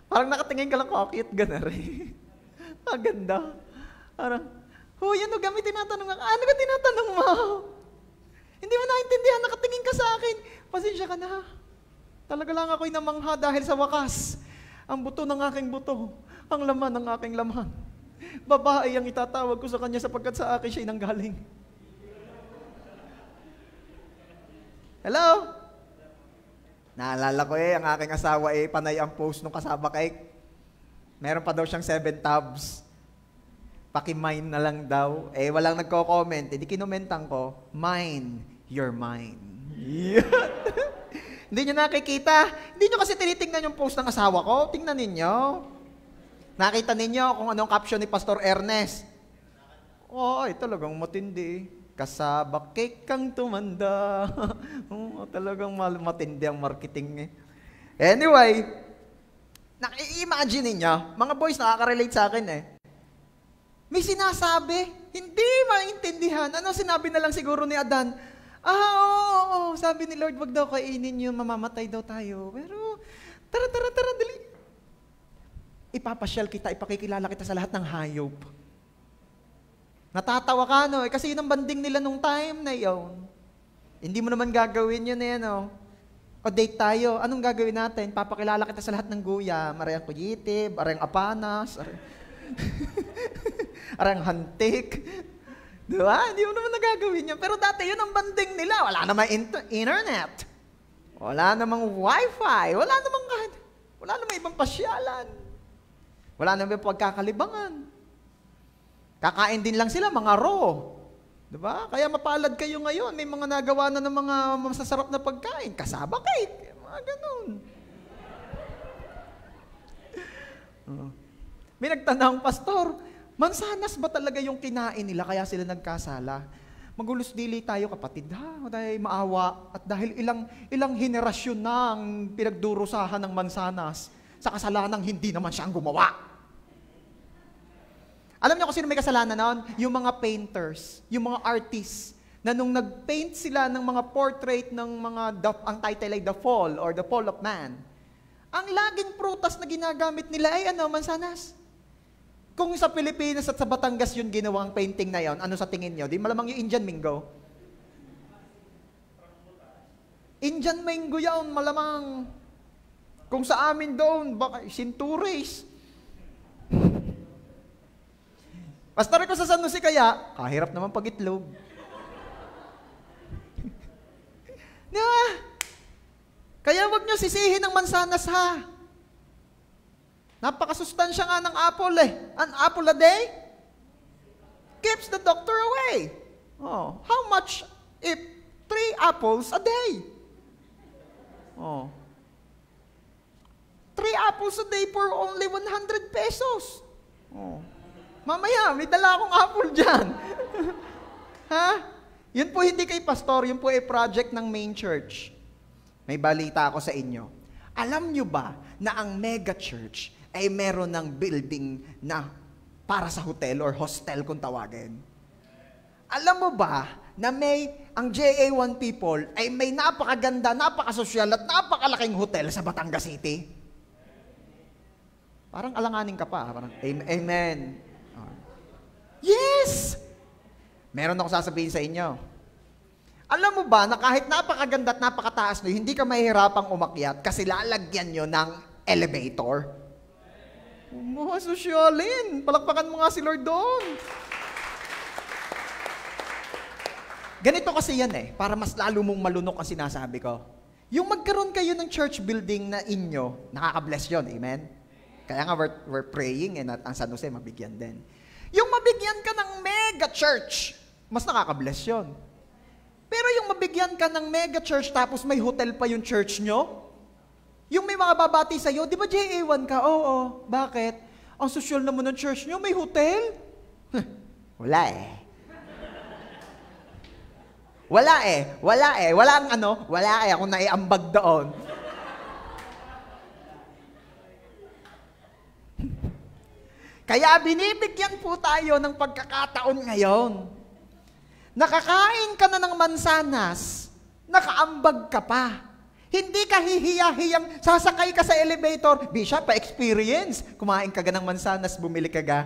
Parang nakatingin ka lang, cute, gano'n rin. Maganda. Parang, yan o, gamit tinatanong ako. Ano ka tinatanong mo? Hindi mo naiintindihan, nakatingin ka sa akin. Pasensya ka na. Talaga lang ako'y namangha dahil sa wakas. Ang buto ng aking buto, ang laman ng aking laman. Babae ang itatawag ko sa kanya sapagkat sa akin siya'y nanggaling. Hello? Naalala ko ang aking asawa panay ang post nung kasama cake. Meron pa daw siyang 7 tabs. Paki-mine na lang daw. Walang nagko-comment. Di kinomentan ko, mine, your mine. Hindi nyo nakikita. Hindi nyo kasi tinitingnan yung post ng asawa ko. Tingnan ninyo. Nakita ninyo kung anong caption ni Pastor Ernest. Ay, talagang matindi. Kasaba cake kang tumanda. Talagang matindi ang marketing eh. Anyway, naki-imagine ninyo, mga boys nakaka-relate sa akin eh. May sinasabi, hindi maintindihan. Ano sinabi na lang siguro ni Adan? Oo, sabi ni Lord, wag daw kainin yun, mamamatay daw tayo. Pero, tara, dali. Ipapasyal kita, ipakikilala kita sa lahat ng hayop. Natatawa ka, no? Kasi yun ang banding nila nung time na yun. Hindi mo naman gagawin yun eh, no? O date tayo, anong gagawin natin? Papakilala kita sa lahat ng guya. Arayang kuyitib, arayang apanas, arayang hantik. Diba? Hindi mo naman nagagawin yun. Pero dati yun ang banding nila. Wala namang internet. Wala namang wifi. Wala namang ibang pasyalan. Wala namang pagkakalibangan. Kakain din lang sila, mga raw. Diba? Kaya mapalad kayo ngayon. May mga nagawa na ng mga masasarap na pagkain. Kasaba cake. Mga ganun. May nagtanong, Pastor, mansanas ba talaga yung kinain nila kaya sila nagkasala? Magulos dili tayo kapatid ha, dahil maawa at dahil ilang henerasyon nang pinagdurusahan ng mansanas sa kasalanang hindi naman siyang gumawa. Alam niyo kung sino may kasalanan noon? Yung mga painters, yung mga artists, na nung nag-paint sila ng mga portrait ng mga, ang title ay The Fall or The Fall of Man, ang laging prutas na ginagamit nila ay mansanas. Kung sa Pilipinas at sa Batangas yun ginawang painting na yon, ano sa tingin nyo? Di malamang yung Indian Mingo. Indian Mingo yun, malamang. Kung sa amin doon, baka Sintures. Pastor ko sa San Jose kaya, kahirap naman pag-itlog. Diba? Kaya wag nyo sisihin ng mansanas ha. Napakasustansya nga ng apple eh. An apple a day keeps the doctor away. Oh, how much if 3 apples a day? Oh. 3 apples a day for only 100 pesos. Oh. Mamaya, may dala akong apple dyan. Ha? Yun po hindi kay pastor, yun po ay project ng main church. May balita ako sa inyo. Alam nyo ba na ang mega church ay meron ng building na para sa hotel or hostel kung tawagin? Alam mo ba na ang JA1 people ay may napakaganda, napakasosyal at napakalaking hotel sa Batangas City? Parang alanganin ka pa. Parang, amen. Yes! Meron ako sasabihin sa inyo. Alam mo ba na kahit napakaganda at napakataas na hindi ka mahihirapang umakyat kasi lalagyan nyo ng elevator? Mga sosyalin, palakpakan mo nga si Lord doon. Ganito kasi yan eh, para mas lalo mong malunok ang sinasabi ko. Yung magkaroon kayo ng church building na inyo, nakaka-bless yun, amen? Kaya nga we're praying at ang San Jose mabigyan din. Yung mabigyan ka ng mega church, mas nakaka-bless yun. Pero yung mabigyan ka ng mega church tapos may hotel pa yung church nyo, yung may mga babati sa'yo, di ba JA1 ka? Oo. Bakit? Ang sosyal naman ng church nyo, may hotel? Wala eh. Wala eh. Ako naiambag doon. Kaya binibigyan po tayo ng pagkakataon ngayon. Nakakain ka na ng mansanas, nakaambag ka pa. Hindi ka hihiya-hiyang sasakay ka sa elevator. Bishop, pa-experience. Kumain ka ng mansanas, bumili ka ga.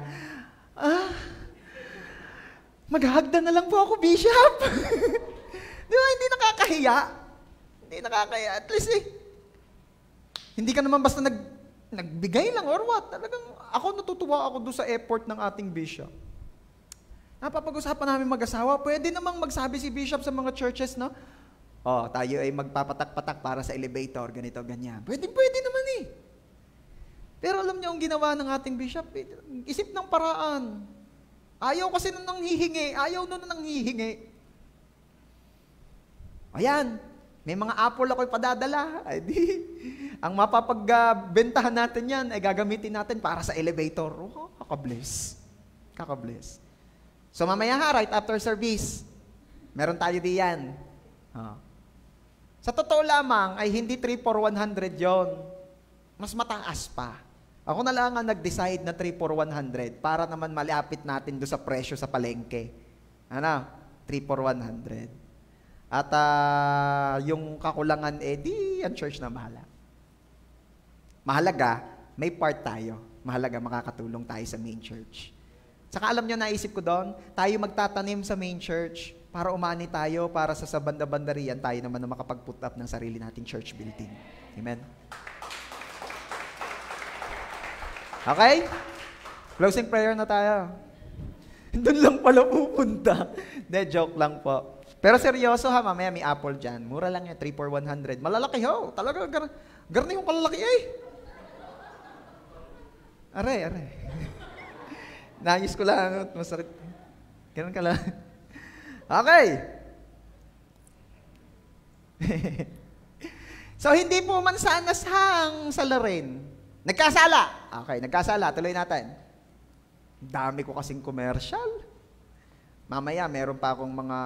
Maghahagdan na lang po ako, Bishop. Di ba, hindi nakakahiya. Hindi nakakahiya. At least hindi ka naman basta nagbigay lang or what. Talagang, natutuwa ako doon sa effort ng ating Bishop. Napapag-usapan namin mag-asawa, pwede namang magsabi si Bishop sa mga churches, no? Tayo ay magpapatak-patak para sa elevator, ganito, ganyan. Pwede naman eh. Pero alam niyo ang ginawa ng ating Bishop, isip ng paraan. Ayaw kasi nang hihingi, ayaw nun nang hihingi. Ayan, May mga apple ako'y padadala. Ay di, ang mapapagbentahan natin yan ay gagamitin natin para sa elevator. Oh, kakabless. Kakabless. So mamaya right after service, meron tayo diyan. Sa totoo lamang ay hindi 3 for 100 yon. Mas mataas pa. Ako na lang ang nag-decide na 3 for 100 para naman malapit natin do sa presyo sa palengke. 3 for 100. At yung kakulangan, di ang church na bahala. Mahalaga, may part tayo. Mahalaga, makakatulong tayo sa main church. Saka alam nyo, naisip ko doon, tayo magtatanim sa main church para umani tayo, para sa banda-banda riyan, tayo naman na makapag-put up ng sarili nating church building. Amen? Okay? Closing prayer na tayo. Doon lang pala pupunta. De, joke lang po. Pero seryoso ha, mamaya may apple dyan. Mura lang yan, 3 for 100. Malalaki ho. Talaga, garni yung kalalaki eh. Are. Nayos ko lang. Masarap. Ganun ka lang. Okay. So, hindi po man sana sang salarin. Nagkasala. Okay, nagkasala. Tuloy natin. Dami ko kasing commercial. Mamaya, meron pa akong mga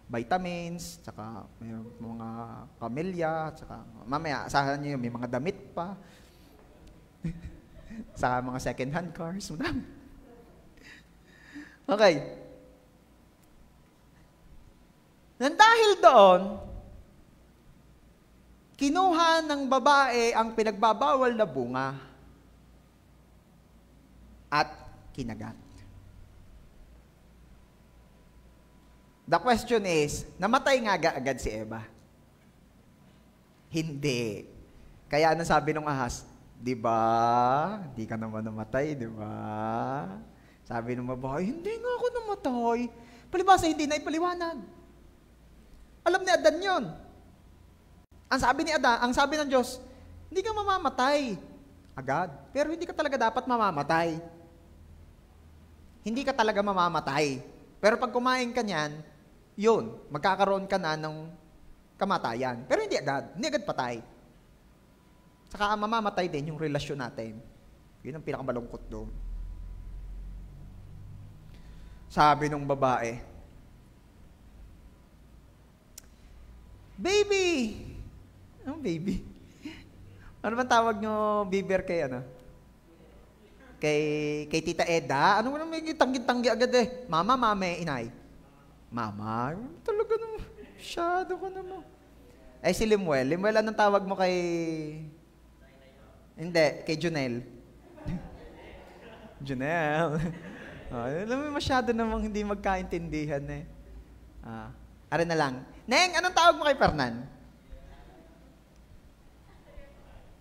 vitamins, tsaka meron mga pamilya, tsaka mamaya, asahan nyo yun, may mga damit pa. Saka mga second-hand cars. Okay. Nang dahil doon, kinuha ng babae ang pinagbabawal na bunga at kinagat. The question is, namatay nga agad si Eva? Hindi. Kaya ano sabi ng ahas? Di ba? Di ka naman namatay, di ba? Sabi ng babae, hindi nga ako namatay. Palibasa, hindi na ipaliwanag. Alam ni Adan yun. Ang sabi ni Adan, ang sabi ng Diyos, hindi ka mamamatay agad. Pero hindi ka talaga dapat mamamatay. Hindi ka talaga mamamatay. Pero pag kumain ka niyan, yun, magkakaroon ka na ng kamatayan. Pero hindi agad patay. Saka mamamatay din yung relasyon natin. Yun ang pinakamalungkot doon. Sabi nung babae, baby! Anong baby? Ano ba tawag nyo, Bieber, kay ano? Kay Tita Eda? Ano mo may tanggi-tanggi agad eh? Mama, mame, inay. Mama? Talaga naman. Masyado ka naman. Eh si Limuel. Limuel, anong tawag mo kay... Hindi, kay Junel. Junel. Alam mo, masyado namang hindi magkaintindihan eh. Ara na lang. Neng, anong tawag mo kay Fernan?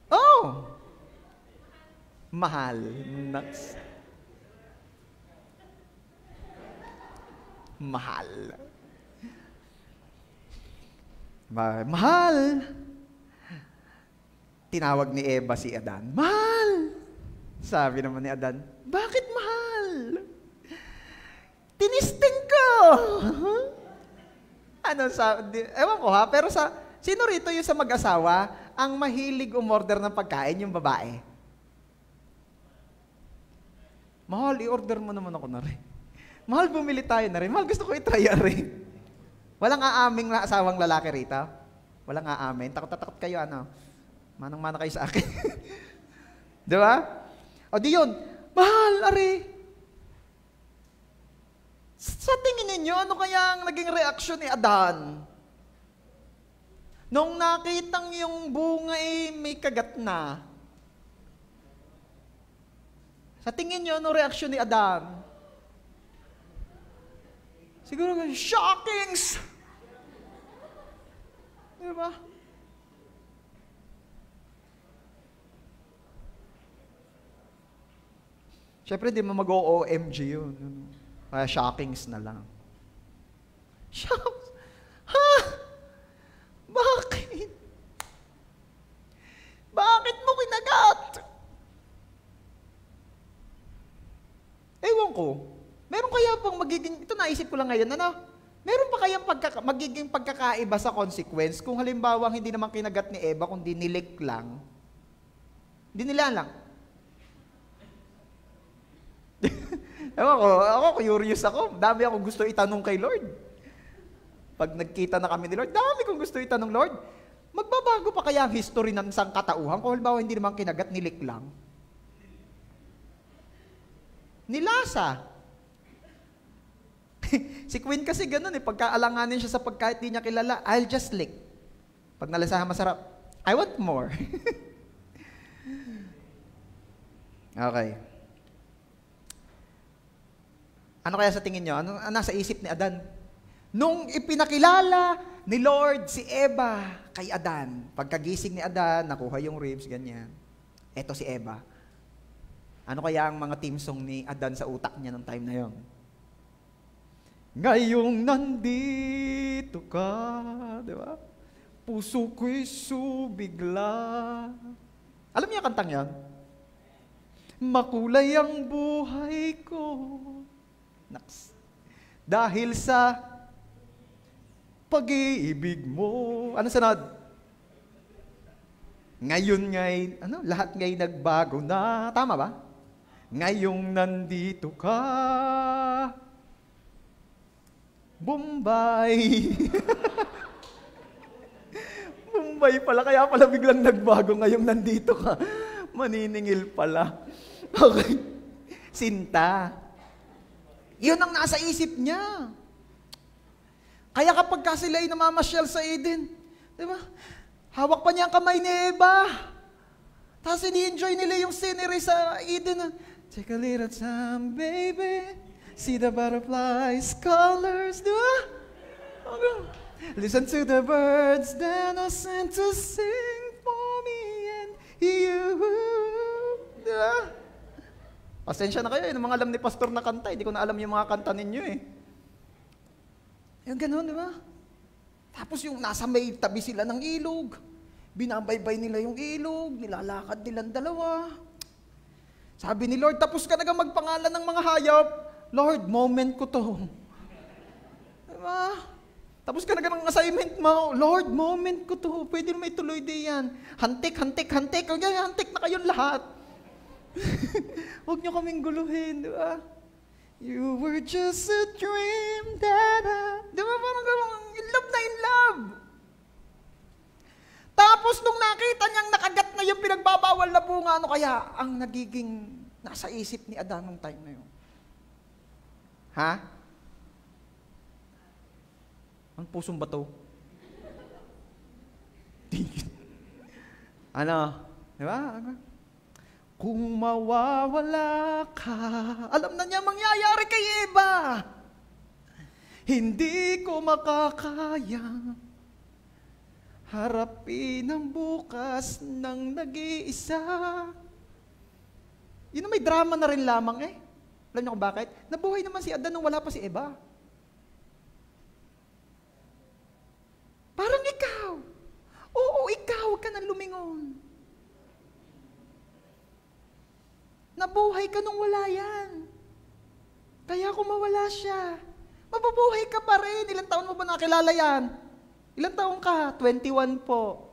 Oh! Mahal. Nuts. Mahal. Mahal. Tinawag ni Eva si Adan. Mahal. Sabi naman ni Adan, bakit mahal? Tinisting ko. Ewan ko ha, pero sino rito yung sa mag-asawa, ang mahilig umorder ng pagkain, yung babae? Mahal, i-order mo naman ako na rin. Mahal, bumili tayo na rin. Mahal, gusto ko i-try rin. Walang aaming na asawang lalaki rito? Walang aamin? Takot kayo, ano? Manang-mana kayo sa akin. Di ba? O di yun, mahal, ari. Sa tingin ninyo, ano kaya ang naging reaksyon ni Adan? Nung nakitang yung bunga may kagat na. Sa tingin nyo, ano reaksyon ni Adan? Siguro, shockings! Di ba? Siyempre, di mo mag-OMG yun. Kaya shockings na lang. Shocks? Ha? Bakit? Bakit mo kinagat? Ewan ko. Meron kaya bang magiging, ito naisip ko lang ngayon, ano? Meron pa kayang magiging pagkakaiba sa consequence kung halimbawa hindi naman kinagat ni Eva, kundi nilik lang? Hindi nila lang. Ako, curious ako. Dami akong gusto itanong kay Lord. Pag nagkita na kami ni Lord, dami kong gusto itanong, Lord, magbabago pa kaya ang history ng sangkatauhan kung halimbawa hindi naman kinagat, nilik lang? Nilasa. Si Queen kasi ganun pagkaalanganin siya sa pagkain di niya kilala, I'll just lick. Pag nalasahan masarap, I want more. Okay. Ano kaya sa tingin nyo? Ano nasa isip ni Adan? Nung ipinakilala ni Lord si Eva kay Adan, pagkagising ni Adan, nakuha yung ribs, ganyan. Eto si Eva. Ano kaya ang mga team song ni Adan sa utak niya ng time na yon? Ngayong nandito ka, di ba? Puso ko'y subigla. Alam niyo kantang yan? Makulay ang buhay ko. Naks. Dahil sa pag-ibig mo. Ano sunod? Ngayon lahat nga'y nagbago na. Tama ba? Ngayong nandito ka. Bombay. Bombay pala, kaya pala biglang nagbago ngayong nandito ka. Maniningil pala. Okay. Sinta. Yun ang nasa isip niya. Kaya kapag sila ay namamasyal sa Eden, di ba? Hawak pa niya ang kamay ni Eva. Tapos ini-enjoy nila yung scenery sa Eden. Take a little time, baby. See the butterflies, colors, di ba? Okay. Listen to the birds that are sent to sing for me and you. Di ba? Pasensya na kayo, yung mga alam ni Pastor na kanta, hindi ko na alam yung mga kanta ninyo Yung ganun, di ba? Tapos yung nasa may tabi sila ng ilog, binabaybay nila yung ilog, nilalakad nilang dalawa. Sabi ni Lord, tapos ka na magpangalan ng mga hayop. Lord, moment ko to. Diba? Tapos ka na ng assignment mo. Lord, moment ko to. Pwede na may tuloy din yan. Hantik. Hantik na kayong lahat. Huwag nyo kaming guluhin, di ba? You were just a dream that I... Di ba? Parang in love na in love. Tapos nung nakita niyang nakagat na yung pinagbabawal na bunga, ano kaya ang nagiging nasa isip ni Adan nung time na yun? Ha? Ang pusong bato. Ano? Di ba? Kung mawawala ka, alam na niya mangyayari kay Eva. Hindi ko makakaya harapin ang bukas ng nag-iisa. Yun na may drama na rin lamang Alam niyo kung bakit? Nabuhay naman si Adan nung wala pa si Eva. Parang ikaw. Oo, ikaw ka nang lumingon. Nabuhay ka nung wala yan. Kaya kung mawala siya, mabubuhay ka pa rin. Ilang taon mo ba nakilala yan? Ilang taon ka? 21 po.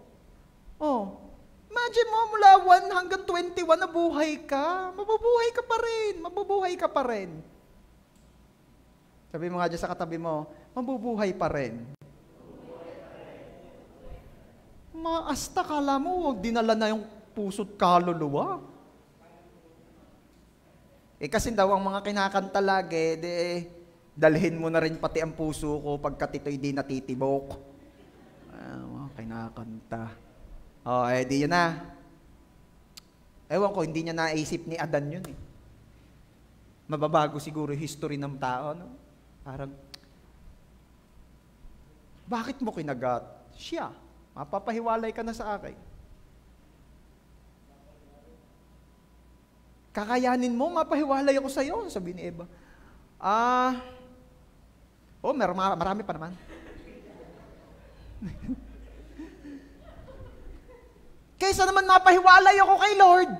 Oh. Imagine mo, mula 1 hanggang 21, nabuhay ka. Mabubuhay ka pa rin. Mabubuhay ka pa rin. Sabi mo nga dyan sa katabi mo, mabubuhay pa rin. Maasta kala mo, huwag dinala na yung puso't kaluluwa. Kasi daw ang mga kinakanta lagi, dalhin mo na rin pati ang puso ko pagkat ito'y di natitibok. Mga kinakanta. Di yun na. Ewan ko, hindi niya naisip ni Adan yun Mababago siguro yung history ng tao, no? Parang, bakit mo kinagat? Siya. Mapapahiwalay ka na sa akin. Kakayanin mo, mapahiwalay ako sa'yo, sabi ni Eva. Marami pa naman. Kaysa naman mapahiwalay ako kay Lord.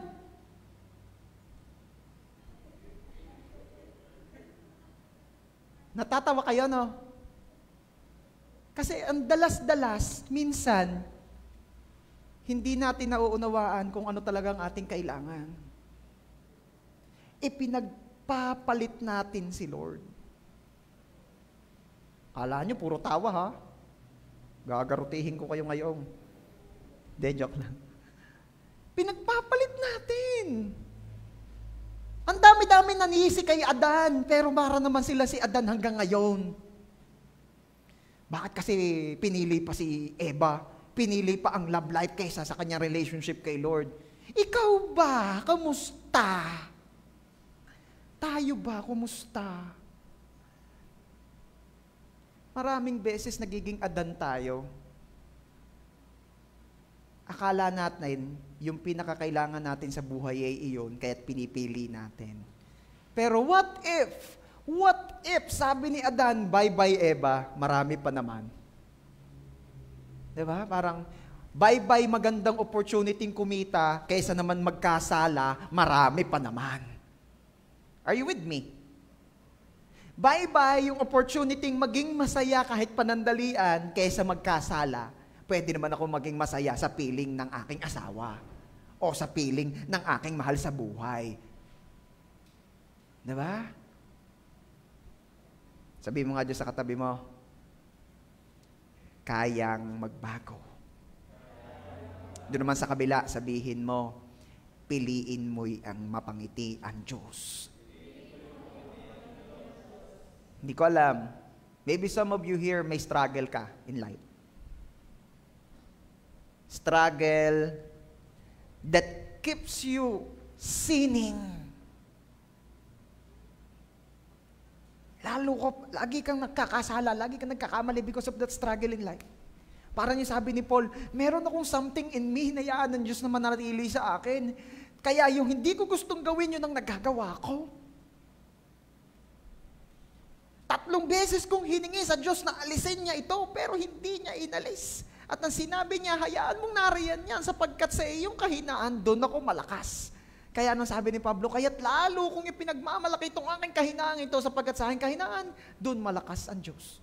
Natatawa kayo, no? Kasi ang dalas-dalas, minsan, hindi natin nauunawaan kung ano talagang ating kailangan. Ipinagpapalit natin si Lord. Kala nyo, puro tawa ha? Gagarutihin ko kayo ngayon. De, joke lang. Pinagpapalit natin. Ang dami-dami nanisi kay Adan, pero para naman sila si Adan hanggang ngayon. Bakit kasi pinili pa si Eva? Pinili pa ang love life kaysa sa kanyang relationship kay Lord. Ikaw ba? Kamusta? Tayo ba? Kumusta? Maraming beses nagiging Adan tayo. Akala natin, yung pinakakailangan natin sa buhay ay iyon, kaya't pinipili natin. Pero what if, sabi ni Adan, bye-bye Eva, marami pa naman. Diba? Parang, bye-bye magandang opportunity kumita, kaysa naman magkasala, marami pa naman. Are you with me? Bye-bye yung opportunity maging masaya kahit panandalian, kaysa magkasala, pwede naman ako maging masaya sa piling ng aking asawa o sa piling ng aking mahal sa buhay. Diba? Sabi mo nga dyan sa katabi mo, kayang magbago. Doon naman sa kabila, sabihin mo, piliin mo'y ang mapangiti ang Diyos. Hindi ko alam. Maybe some of you here may struggle ka in life. Struggle that keeps you sinning. Lagi kang nagkakasala, lagi kang nagkakamali because of that struggle in life. Parang yung sabi ni Paul, meron akong something in me, hinayaan ng Diyos na manatili sa akin. Kaya yung hindi ko gustong gawin, yun ang nagagawa ko. 3 beses kong hiningi sa Diyos na alisin niya ito, pero hindi niya inalis. At ang sinabi niya, hayaan mong nariyan yan sapagkat sa iyong kahinaan, doon ako malakas. Kaya anong sabi ni Pablo, kaya't lalo kung ipinagmamalaki itong aking kahinaan ito sapagkat sa aking kahinaan, doon malakas ang Diyos.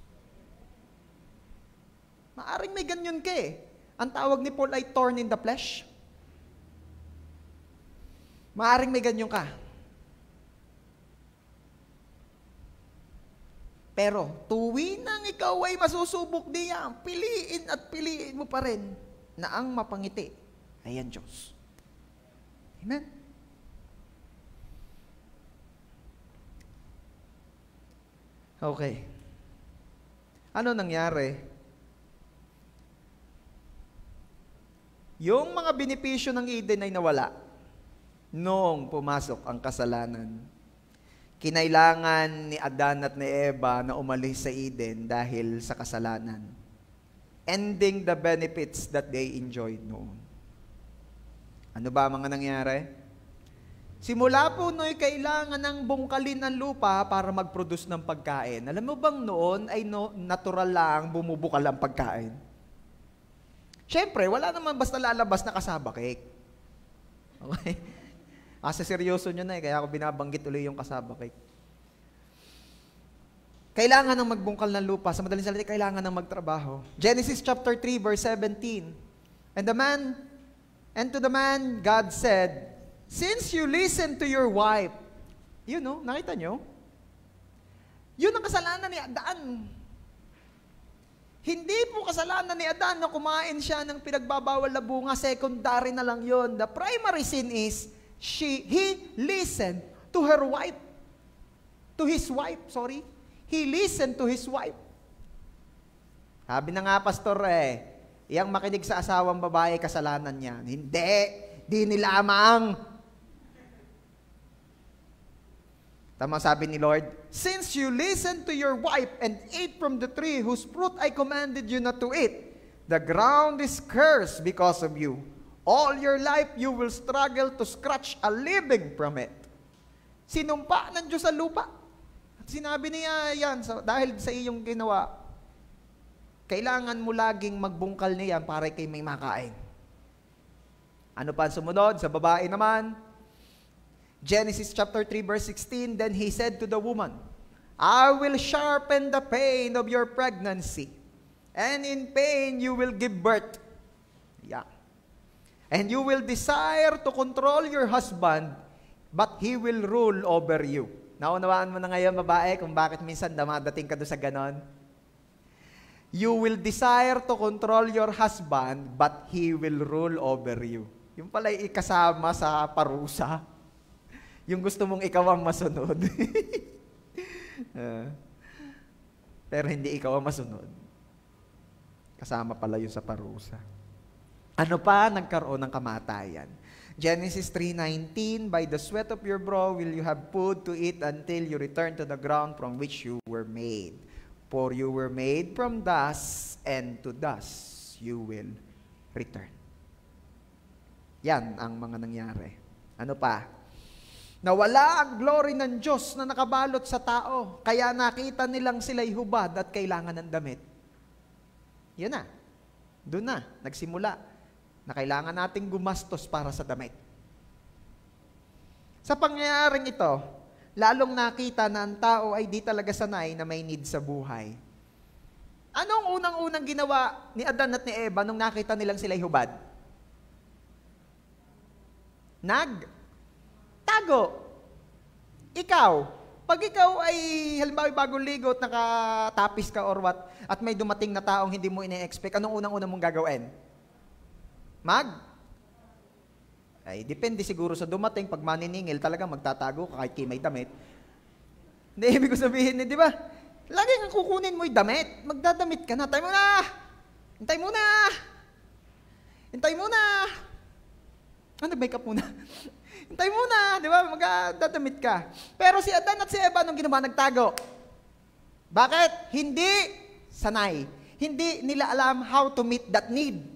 Maaring may ganyan ka eh. Ang tawag ni Paul ay thorn in the flesh. Maaring may ganyan ka. Pero, tuwi nang ikaw ay masusubok diyan, piliin at piliin mo pa rin na ang mapangiti ay ang Diyos. Amen? Okay. Ano nangyari? Yung mga benepisyo ng Eden ay nawala noong pumasok ang kasalanan. Kinailangan ni Adan at ni Eva na umalis sa Eden dahil sa kasalanan. Ending the benefits that they enjoyed noon. Ano ba mga nangyari? Simula po no'y kailangan ng bungkalin ang lupa para mag-produce ng pagkain. Alam mo bang noon ay natural lang bumubukal ang pagkain? Siyempre, wala naman basta lalabas na kasaba cake. Okay? Kasi seryoso nyo na kaya ako binabanggit ulit yung kasaba cake. Kailangan ng magbungkal ng lupa. Sa madaling salita, kailangan ng magtrabaho. Genesis chapter 3, verse 17. And to the man, God said, since you listen to your wife, nakita nyo? Yun ang kasalanan ni Adan. Hindi po kasalanan ni Adan na kumain siya ng pinagbabawal na bunga. Secondary na lang yun. The primary sin is, he listened to her wife. To his wife, sorry. He listened to his wife. Sabi na nga, pastor, iyang makinig sa asawang babae, kasalanan niya. Hindi. Di nilamang. Tama sabi ni Lord, since you listened to your wife and ate from the tree whose fruit I commanded you not to eat, the ground is cursed because of you. All your life, you will struggle to scratch a living from it. Sinumpa ng Diyos sa lupa. At sinabi niya yan, dahil sa iyong ginawa, kailangan mo laging magbungkal niyan para kay may makain. Ano pa ang sumunod? Sa babae naman, Genesis chapter 3, verse 16, then he said to the woman, I will sharpen the pain of your pregnancy, And in pain, you will give birth. Yeah. And you will desire to control your husband, but he will rule over you. Naunawaan mo na ngayon, babae, kung bakit minsan damadating ka doon sa ganon? You will desire to control your husband, but he will rule over you. Yung pala ikasama sa parusa. Yung gusto mong ikaw ang masunod. Pero hindi ikaw ang masunod. Kasama pala yun sa parusa. Ano pa? Nagkaroon ng kamatayan. Genesis 3:19, by the sweat of your brow will you have food to eat until you return to the ground from which you were made. For you were made from dust, and to dust you will return. Yan ang mga nangyari. Ano pa? Nawala ang glory ng Diyos na nakabalot sa tao, kaya nakita nilang sila'y hubad at kailangan ng damit. Yan na. Doon na. Nagsimula na kailangan nating gumastos para sa damit. Sa pangyayaring ito, lalong nakita na ang tao ay di talaga sanay na may need sa buhay. Anong unang-unang ginawa ni Adan at ni Eva nung nakita nilang sila'y hubad? Nagtago. Ikaw, pag ikaw ay halimbawa bagong ligo at nakatapis ka or what, at may dumating na taong hindi mo ine-expect, anong unang-unang mong gagawin? Ay, depende siguro sa dumating. Pag maniningil, talaga magtatago ka kahit may damit. Hindi, ibig ko sabihin, di ba? Lagi kang kukunin mo yung damit. Magdadamit ka na. Hintay mo na! Hintay mo na! Hintay mo na! Nag-makeup muna. Hintay mo na, di ba? Magdadamit ka. Pero si Adan at si Eva, anong ginawa? Nagtago. Bakit? Hindi sanay. Hindi nila alam how to meet that need.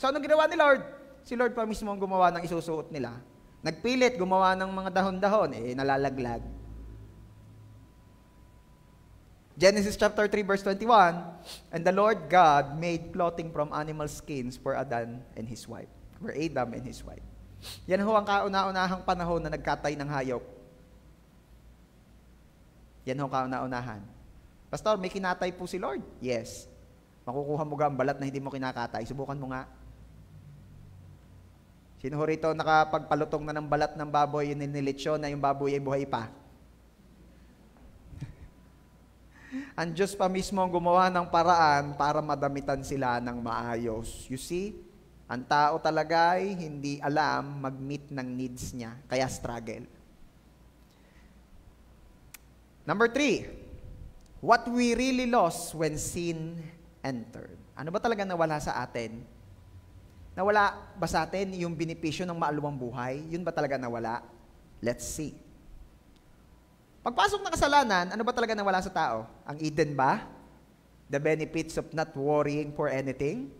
So, anong ginawa ni Lord? Si Lord pa mismo ang gumawa ng isusuot nila. Nagpilit, gumawa ng mga dahon-dahon, nalalaglag. Genesis chapter 3, verse 21, and the Lord God made clothing from animal skins for Adan and his wife. For Adam and his wife. Yan ho ang kauna-unahang panahon na nagkatay ng hayop. Yan ho kauna-unahan. Pastor, may kinatay po si Lord? Yes. Makukuha mo ang balat na hindi mo kinakatay. Subukan mo nga. Sino ho rito nakapagpalutong na ng balat ng baboy, yung nilitsyon na yung baboy ay buhay pa? Ang Diyos pa mismo ang gumawa ng paraan para madamitan sila ng maayos. You see, ang tao talaga ay hindi alam mag-meet ng needs niya, kaya struggle. Number 3, what we really lost when sin entered. Ano ba talaga nawala sa atin? Nawala ba sa atin yung benepisyo ng maaluwang buhay? Yun ba talaga nawala? Let's see. Pagpasok ng kasalanan, ano ba talaga nawala sa tao? Ang Eden ba? The benefits of not worrying for anything?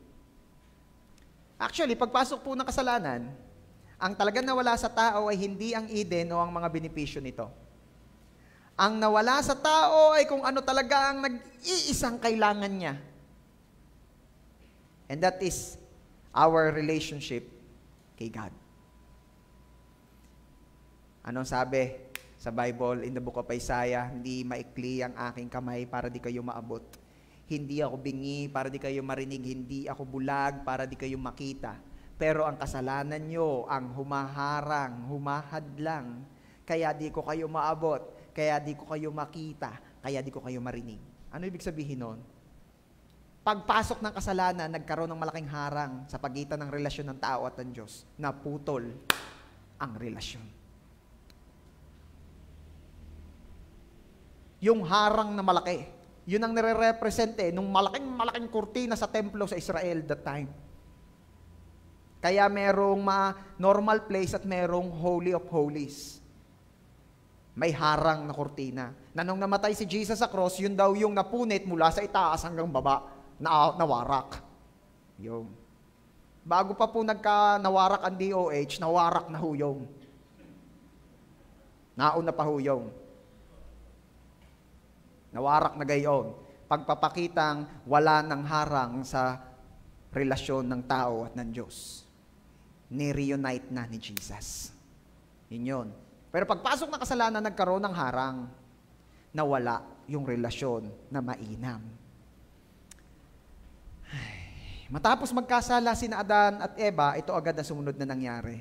Actually, pagpasok po ng kasalanan, ang talaga nawala sa tao ay hindi ang Eden o ang mga benepisyo nito. Ang nawala sa tao ay kung ano talaga ang nag-iisang kailangan niya. And that is our relationship kay God. Anong sabi sa Bible in the book of Isaiah? Hindi maikli ang aking kamay para di kayo maabot. Hindi ako bingi para di kayo marinig. Hindi ako bulag para di kayo makita. Pero ang kasalanan nyo ang humaharang, humahadlang. Kaya di ko kayo maabot. Kaya di ko kayo makita. Kaya di ko kayo marinig. Ano ibig sabihin nun? Pagpasok ng kasalanan, nagkaroon ng malaking harang sa pagitan ng relasyon ng tao at ng Diyos. Naputol ang relasyon. Yung harang na malaki, yun ang nire-represent nung malaking kurtina sa templo sa Israel that time. Kaya merong normal place at merong Holy of Holies. May harang na kurtina. Na nung namatay si Jesus sa cross, yun daw yung napunit mula sa itaas hanggang baba. Nawarak. Yung. Bago pa po nawarak ang DOH, nawarak na huyong. Nauna pa huyong. Nawarak na gayon. Pagpapakitang wala ng harang sa relasyon ng tao at ng Diyos. Ni-reunite na ni Jesus. Yun. Pero pagpasok ng kasalanan, nagkaroon ng harang. Nawala yung relasyon na mainam. Matapos magkasala sina Adan at Eva, ito agad na sumunod na nangyari.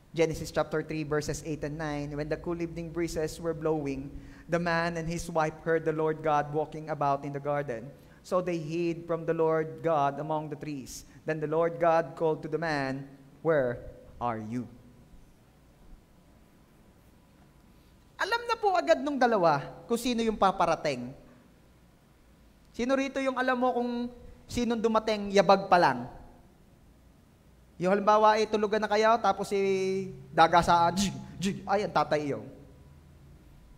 Genesis chapter 3 verses 8 and 9, when the cool evening breezes were blowing, the man and his wife heard the Lord God walking about in the garden. So they hid from the Lord God among the trees. Then the Lord God called to the man, "Where are you?" Alam na po agad nung dalawa kung sino yung paparating. Sino rito yung alam mo kung sinong dumating yabag pa lang? Yung halimbawa, tulugan na kayo, tapos dagasaan, ay, ang tatay iyo.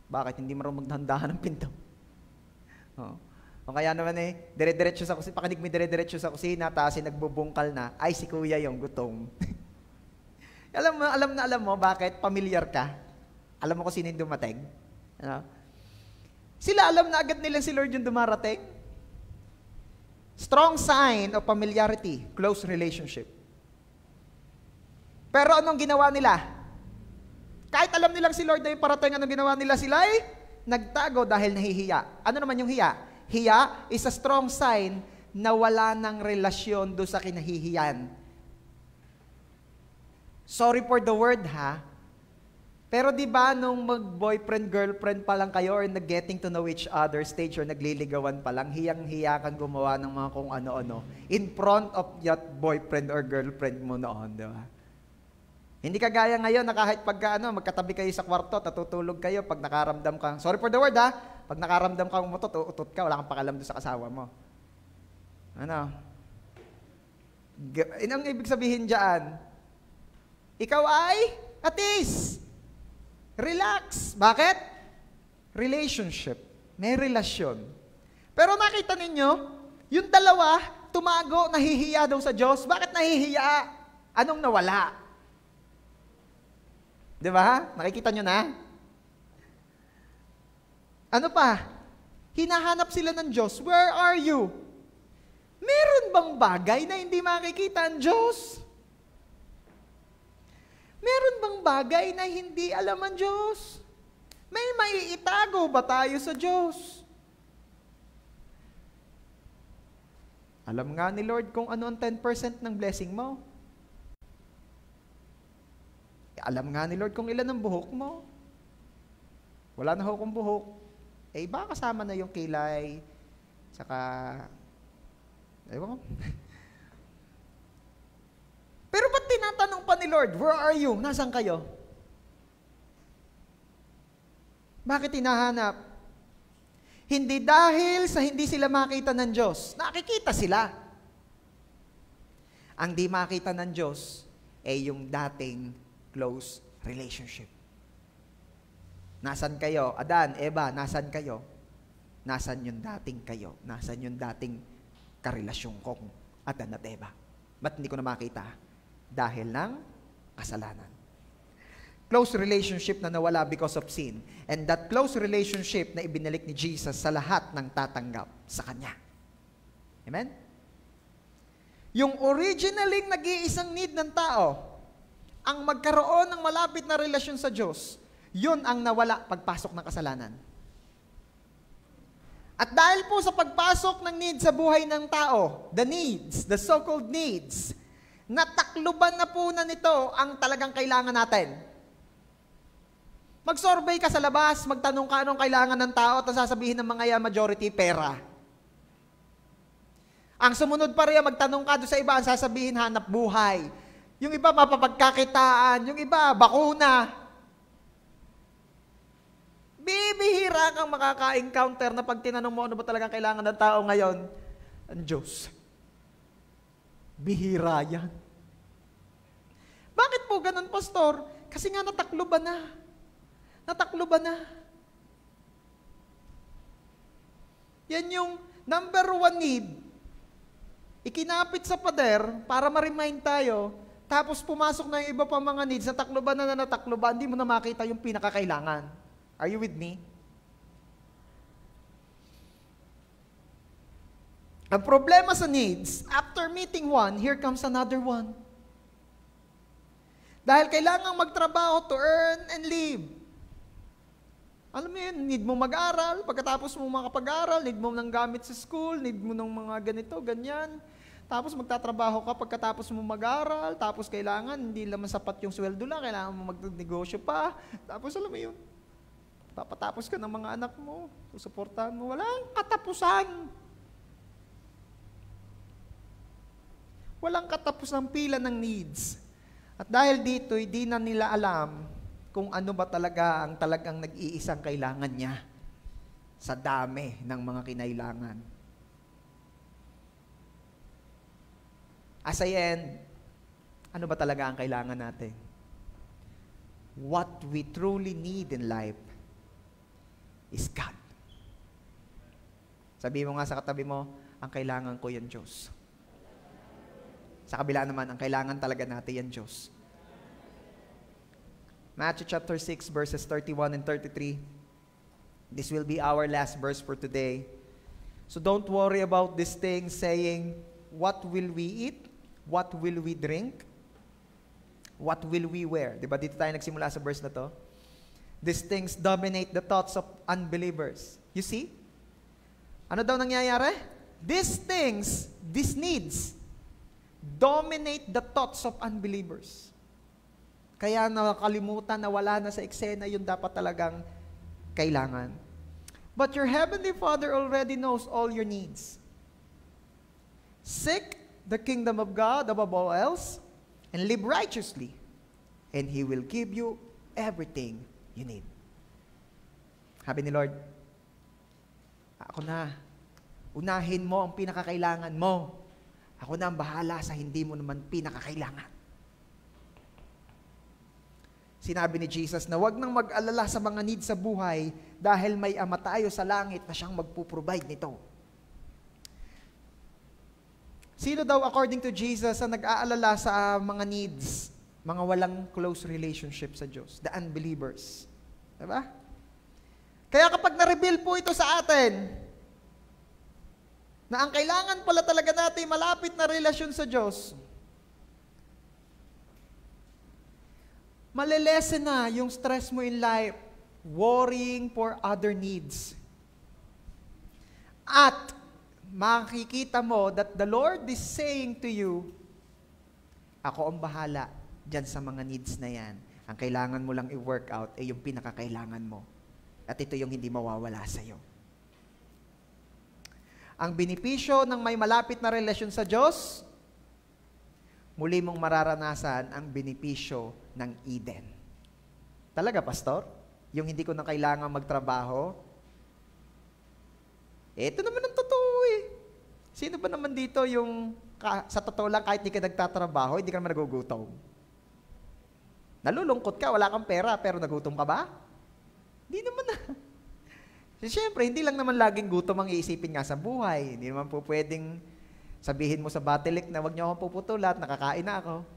Bakit? Hindi marunong magdahan ng pinto. O kaya naman dire-diretso sa kusina, pakinig mo dire-diretso sa kusina, tapos nagbubungkal na, ay, si kuya yung gutom. alam mo, bakit? Pamilyar ka. Alam mo kung sino yung dumating? Ano? Sila alam na agad nilang si Lord yung dumarating. Strong sign of familiarity, close relationship. Pero anong ginawa nila? Kahit alam nilang si Lord na yung parating, anong ginawa nila? Sila ay nagtago dahil nahihiya. Ano naman yung hiya? Hiya is a strong sign na wala ng relasyon do sa kinahihiyan. Sorry for the word, ha? Pero di ba nung mag-boyfriend, girlfriend pa lang kayo or nag-getting to know each other stage or nagliligawan pa lang, hiyang-hiya kang gumawa ng mga kung ano-ano in front of your boyfriend or girlfriend mo noon, di ba? Hindi kagaya ngayon na kahit pagka magkatabi kayo sa kwarto, tatutulog kayo pag nakaramdam kang, sorry for the word ha, pag nakaramdam kang umutot, utot ka, wala kang pakalam doon sa kasawa mo. Ano? Ang ibig sabihin dyan, ikaw ay at ease. Relax. Bakit? Relationship. May relasyon. Pero nakita ninyo, yung dalawa, tumago, nahihiya daw sa Diyos. Bakit nahihiya? Anong nawala? Di ba? Nakikita nyo na? Ano pa? Hinahanap sila ng Diyos. Where are you? Meron bang bagay na hindi makikita ang Diyos? Meron bang bagay na hindi alam ang Diyos? May maiitago ba tayo sa Diyos? Alam nga ni Lord kung ano ang 10% ng blessing mo. Alam nga ni Lord kung ilan ang buhok mo. Wala na ho kung buhok. Baka kasama na yung kilay, saka, ewan ko. Pero ba't tinatanong pa ni Lord, where are you? Nasaan kayo? Bakit hinahanap? Hindi dahil sa hindi sila makita ng Diyos. Nakikita sila. Ang di makita ng Diyos ay yung dating close relationship. Nasaan kayo? Adan, Eva, nasaan kayo? Nasaan yung dating kayo? Nasaan yung dating karelasyon kong Adan at Eva? Ba't hindi ko na makita? Dahil ng kasalanan. Close relationship na nawala because of sin. And that close relationship na ibinalik ni Jesus sa lahat ng tatanggap sa Kanya. Amen? Yung originaling nag-iisang need ng tao, ang magkaroon ng malapit na relasyon sa Diyos, yun ang nawala pagpasok ng kasalanan. At dahil po sa pagpasok ng need sa buhay ng tao, the needs, the so-called needs, natakluban na po na nito ang talagang kailangan natin. Mag-survey ka sa labas, magtanong ka anong kailangan ng tao at sasabihin ng mga majority, pera. Ang sumunod pa rin, magtanong ka doon sa iba, ang sasabihin, hanap buhay. Yung iba, mapapagkakitaan. Yung iba, bakuna. Bibihira kang makaka-encounter na pag tinanong mo ano ba talagang kailangan ng tao ngayon, ang Diyos. Bihira yan. Bakit po ganun, Pastor? Kasi nga natakluban na. Natakluban na. Yan yung number one need. Ikinapit sa pader para ma-remind tayo, tapos pumasok na yung iba pang mga needs, natakluban na natakluban, hindi mo na makita yung pinakakailangan. Are you with me? Ang problema sa needs, after meeting one, here comes another one. Dahil kailangang magtrabaho to earn and live. Alam mo yun, need mo mag-aral, pagkatapos mo makapag-aral, need mo ng gamit sa school, need mo ng mga ganito, ganyan. Tapos magtatrabaho ka pagkatapos mo mag-aral, tapos kailangan, hindi naman sapat yung sweldo lang, kailangan mo magnegosyo pa. Tapos alam mo yun, papatapos ka ng mga anak mo, susuportahan mo, walang katapusan. Walang katapusang pila ng needs. At dahil dito, hindi na nila alam kung ano ba talaga ang talagang nag-iisang kailangan niya sa dami ng mga kinailangan. As I end, ano ba talaga ang kailangan natin? What we truly need in life is God. Sabi mo nga sa katabi mo, ang kailangan ko yan, Diyos. Sa kabila naman, ang kailangan talaga natin yan, Diyos. Matthew chapter 6, verses 31 and 33. This will be our last verse for today. So don't worry about these things saying, what will we eat? What will we drink? What will we wear? Diba dito tayo nagsimula sa verse na to? These things dominate the thoughts of unbelievers. You see? Ano daw nangyayari? These things, these needs, dominate the thoughts of unbelievers. Kaya nakalimutan na wala na sa eksena yung dapat talagang kailangan. But your heavenly Father already knows all your needs. Seek the kingdom of God above all else, and live righteously, and He will give you everything you need. Sabi ni Lord, ako na, unahin mo ang pinakakailangan mo. Ako na ang bahala sa hindi mo naman pinakakailangan. Sinabi ni Jesus na huwag nang mag-alala sa mga needs sa buhay dahil may Ama tayo sa langit na siyang magpuprovide nito. Sino daw according to Jesus ang nag-aalala sa mga needs? Mga walang close relationship sa Diyos. The unbelievers. Diba? Kaya kapag na-reveal po ito sa atin, na ang kailangan pala talaga natin malapit na relasyon sa Diyos, malilesen na yung stress mo in life, worrying for other needs. At makikita mo that the Lord is saying to you, ako ang bahala dyan sa mga needs na yan. Ang kailangan mo lang i-work out ay yung pinakakailangan mo. At ito yung hindi mawawala sa'yo. Ang benepisyo ng may malapit na relasyon sa Diyos, muli mong mararanasan ang benepisyo ng Eden. Talaga, Pastor? Yung hindi ko na kailangan magtrabaho? Ito naman ang totoo eh. Sino ba naman dito yung, sa totoo lang, kahit di ka nagtatrabaho, hindi ka naman nagugutom? Nalulungkot ka, wala kang pera, pero nagutom ka ba? Hindi naman na. Siyempre, hindi lang naman laging gutom ang iisipin nga sa buhay. Hindi naman po pwedeng sabihin mo sa Batilik na wag niyo akong puputulat, nakakain na ako.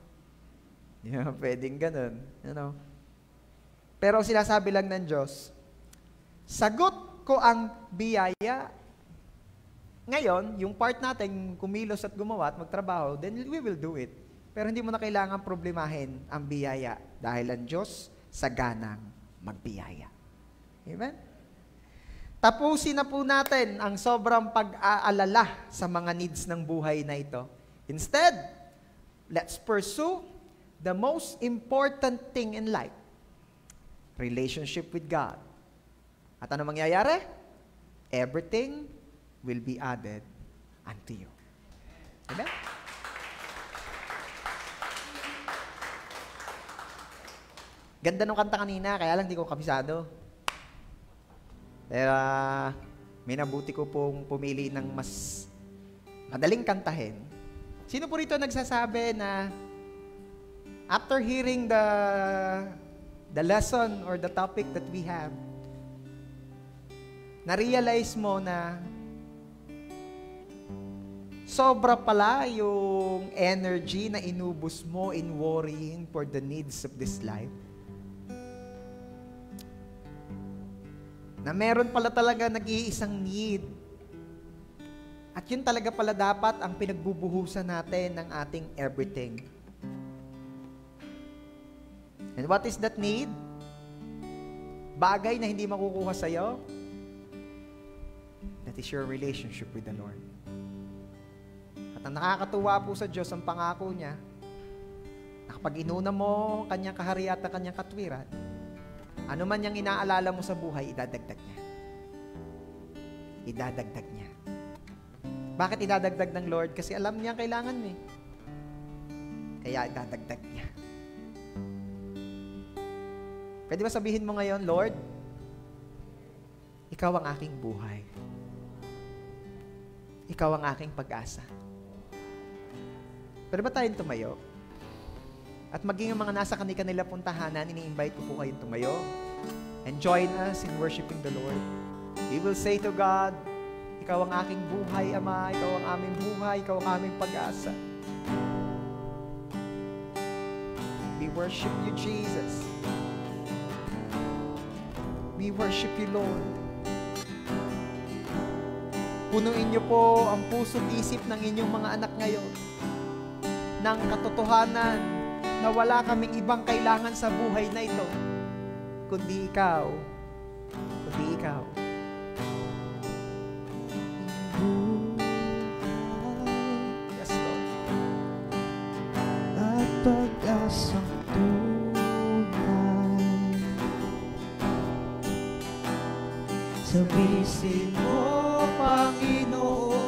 Hindi naman pwedeng ganun. You know? Pero sinasabi lang ng Diyos, sagot ko ang biyaya. Ngayon, yung part natin, kumilos at gumawa at magtrabaho, then we will do it. Pero hindi mo na kailangan problemahin ang biyaya dahil ang Diyos saganang magbiyaya. Amen? Tapusin na po natin ang sobrang pag-aalala sa mga needs ng buhay na ito. Instead, let's pursue the most important thing in life. Relationship with God. At ano mangyayari? Everything will be added unto you. Amen? Ganda nung kanta kanina, kaya lang di ko kabisado. Pero may nabuti ko pong pumili ng mas madaling kantahin. Sino po rito nagsasabi na after hearing the lesson or the topic that we have, na-realize mo na sobra pala yung energy na inubos mo in worrying for the needs of this life? Na meron pala talaga nag-iisang need. At yun talaga pala dapat ang pinagbubuhusan natin ng ating everything. And what is that need? Bagay na hindi makukuha sa'yo? That is your relationship with the Lord. At At ang nakakatuwa po sa Diyos, ang pangako niya, na kapag inuna mo ang kanyang kaharian at ang kanyang katwiran, ano man yung inaalala mo sa buhay, idadagdag niya. Idadagdag niya. Bakit idadagdag ng Lord? Kasi alam niya kailangan mo eh. Kaya idadagdag niya. Pwede ba sabihin mo ngayon, Lord, Ikaw ang aking buhay. Ikaw ang aking pag-asa. Pwede ba tayong tumayo? At maging ang mga nasa kanila puntahanan, ini-invite ko po kayong tumayo and join us in worshiping the Lord. We will say to God, Ikaw ang aking buhay, Ama. Ikaw ang aming buhay. Ikaw ang aming pag-asa. We worship you, Jesus. We worship you, Lord. Punuin niyo po ang puso't isip ng inyong mga anak ngayon ng katotohanan na wala kaming ibang kailangan sa buhay na ito, kundi ikaw. Kundi ikaw. Yes, Lord. At pag-asang tunay sa bisig mo, Panginoon,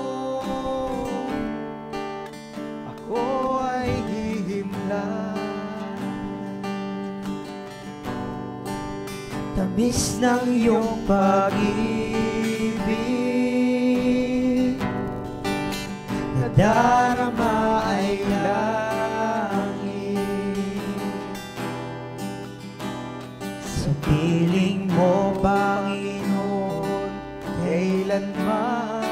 ako ay hihimlay. Tamis ng iyong pag-ibig, nadarama ay langit. Sa piling mo, Panginoon, kailanman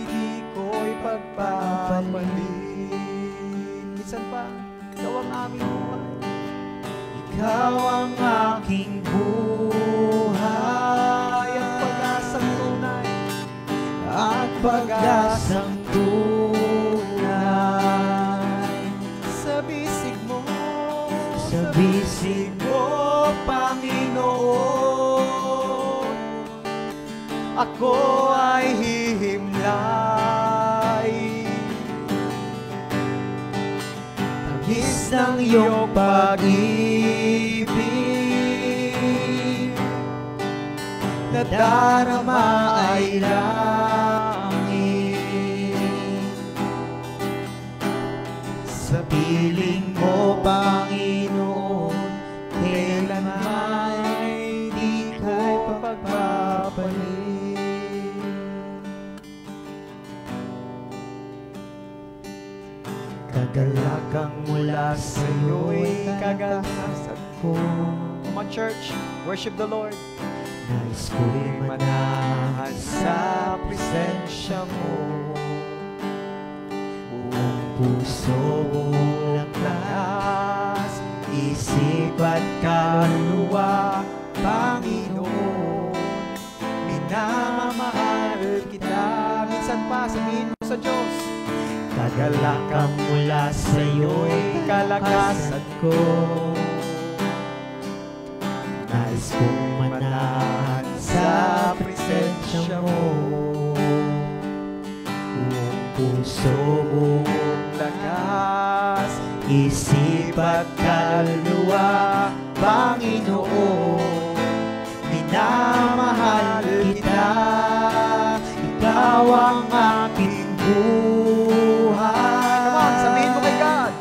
di ko'y pagpapalit. Minsan pa, ikaw ang aming buhay. Ikaw ang aking buhay, Ang pag-asang tunay. at pag-asang tunay. Sa bisig mo, Sa bisig mo, Panginoon, ako ay hihimlay. tamis ng iyong pag-ibig, nadarama ay langit. Sa piling mo, Panginoon, kailanman di ko'y pagpapalit. Kagalakang mula sa'yo'y kagalasan ko. Come on, church. Worship the Lord. Nais ko'y manahan sa presensya mo. Buong puso, buong lakas, isip at kaluluwa, Panginoon, minamahal kita. Minsan pa, sabihin mo sa Diyos, kagalakang mula sa'yo'y kalakasan ko. Nais kong manahan sa presensya mo. Buong puso, buong lakas, isip at kaluluwa, Panginoon, minamahal kita. Ikaw ang aking buhay. come on, sabihin mo kay God.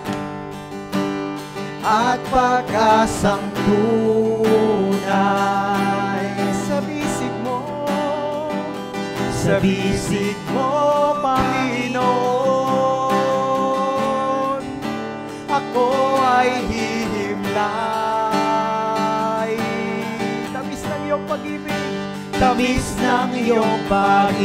At pag-asang tunay. Sa bisig mo, Sa bisig mo, Panginoon, ako ay hihimlay. Tamis ng iyong pag-ibig. tamis ng iyong pag-ibig,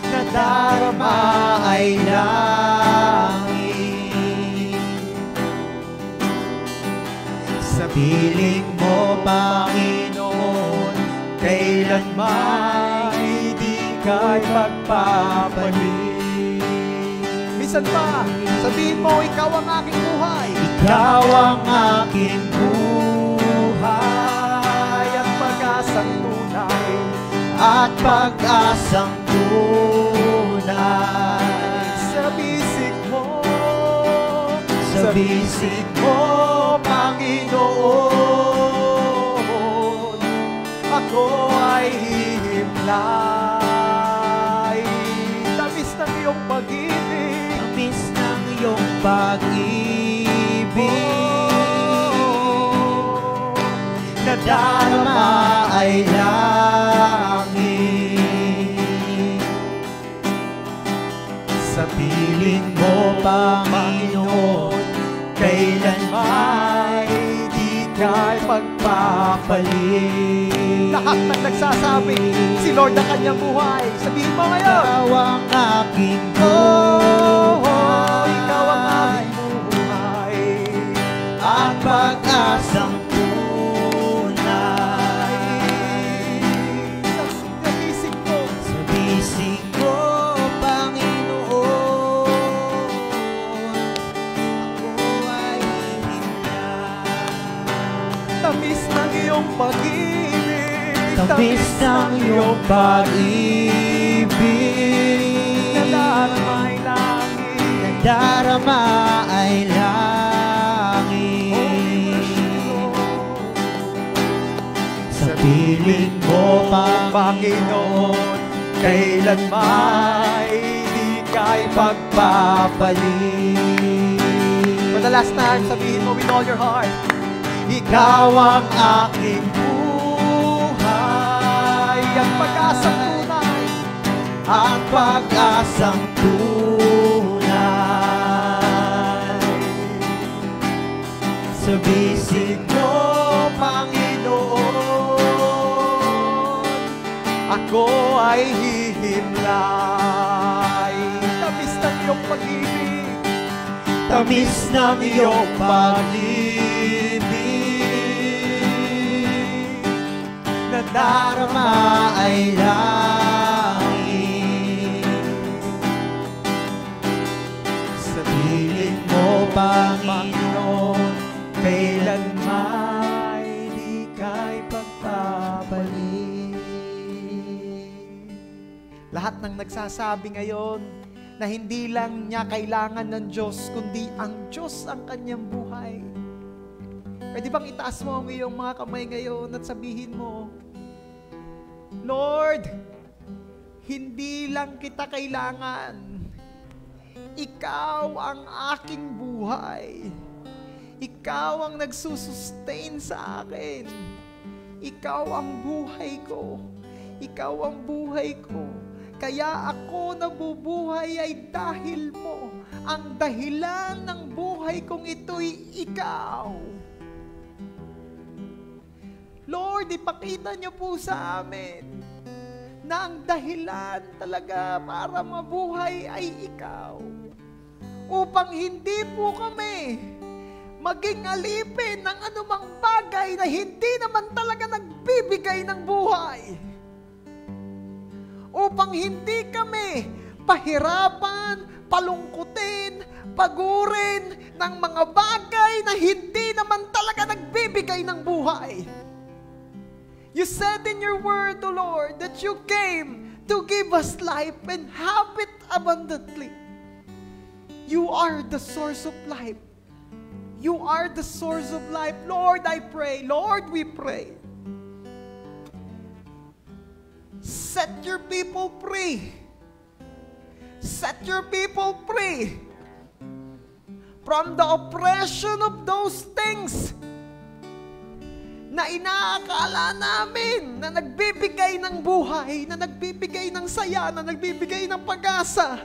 nadarama ay langit. Sa piling mo, Panginoon, kailanman di ka'y pagpapalit. Minsan pa, sabihin mo, ikaw ang aking buhay. Ikaw ang aking buhay, Ang pag-asang tunay. at at pag-asang tunay. Sa bisig mo, Sa bisig mo, Panginoon, ako ay hihimlay. Tamis ng iyong pag-ibig, tamis ng iyong pag-ibig, nadarama ay langit. Sa piling mo, Panginoon, kailanman di ka pagpapalit. lahat ng nagsasabi, si Lord ang kanyang buhay. Sabihin mo ngayon, Ikaw ang aking oh, ikaw ang buhay aking buhay. at pag-asang tunay. Sa bisig mo, Sa bisig mo, Panginoon, ako ay himlay. tamis ng iyong pag-ibig, Tamis ng iyong pag-ibig, nadarama ay langit. nadarama ay langit. Sa piling mo, Panginoon, kailanman di ka'y pagpapalit. For the last time, sabihin mo with all your heart, Ikaw ang aking buhay, ang pag-asang tunay. at pag-asang tunay. Sa bisig mo, Panginoon, Ako ay hihimlay. Tamis ng iyong pag-ibig, tamis ng iyong pag-ibig, nadarama ay langit. Sa piling mo, Panginoon, kailanman di ka'y pagpapalit. lahat ng nagsasabi ngayon na hindi lang niya kailangan ng Diyos, kundi ang Diyos ang kanyang buhay. Pwede bang itaas mo ang iyong mga kamay ngayon at sabihin mo, Lord, hindi lang kita kailangan. Ikaw ang aking buhay. Ikaw ang nagsusustain sa akin. Ikaw ang buhay ko. Ikaw ang buhay ko. Kaya ako nabubuhay ay dahil mo. Ang dahilan ng buhay kong ito'y ikaw. Lord, ipakita niyo po sa amin na ang dahilan talaga para mabuhay ay ikaw. Upang hindi po kami maging alipin ng anumang bagay na hindi naman talaga nagbibigay ng buhay. Upang hindi kami pahirapan, palungkutin, pagurin ng mga bagay na hindi naman talaga nagbibigay ng buhay. You said in your word, O Lord, that you came to give us life and have it abundantly. You are the source of life. You are the source of life. Lord, I pray. Lord, we pray. Set your people free. Set your people free from the oppression of those things na inaakala namin na nagbibigay ng buhay, na nagbibigay ng saya, na nagbibigay ng pag-asa.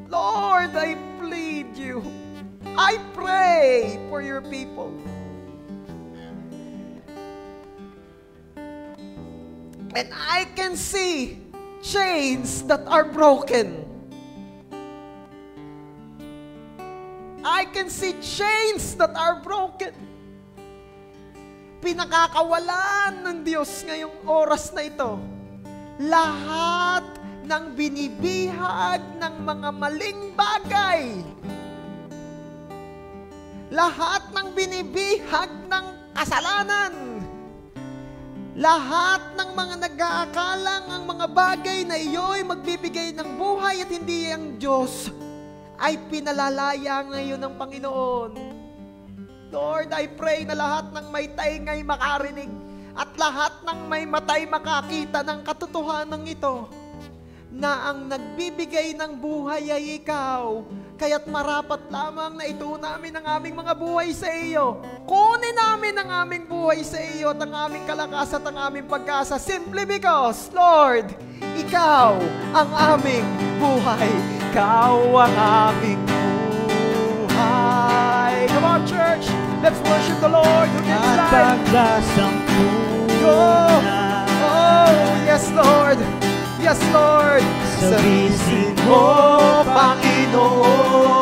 Lord, I plead you. I pray for your people. And I can see chains that are broken. I can see chains that are broken. Pinakakawalan ng Diyos ngayong oras na ito. Lahat ng binibihag ng mga maling bagay. Lahat ng binibihag ng kasalanan. Lahat ng mga nag-aakalang ang mga bagay na iyo'y magbibigay ng buhay at hindi ang Diyos ay pinalalaya ngayon ng Panginoon. Lord, I pray na lahat ng may taingay makarinig at lahat ng may matay makakita ng katotohanan ito na ang nagbibigay ng buhay ay ikaw. Kaya't marapat lamang na ito namin ang aming mga buhay sa iyo. Kunin namin ang aming buhay sa iyo at ang aming kalakas at ang aming pag-asa simply because, Lord, ikaw ang aming buhay. Ikaw ang aming buhay. Come on, church. Let's worship the Lord who gives At life. pag-asang Oh, tunay. oh, yes, Lord. Yes, Lord. Sabihin mo,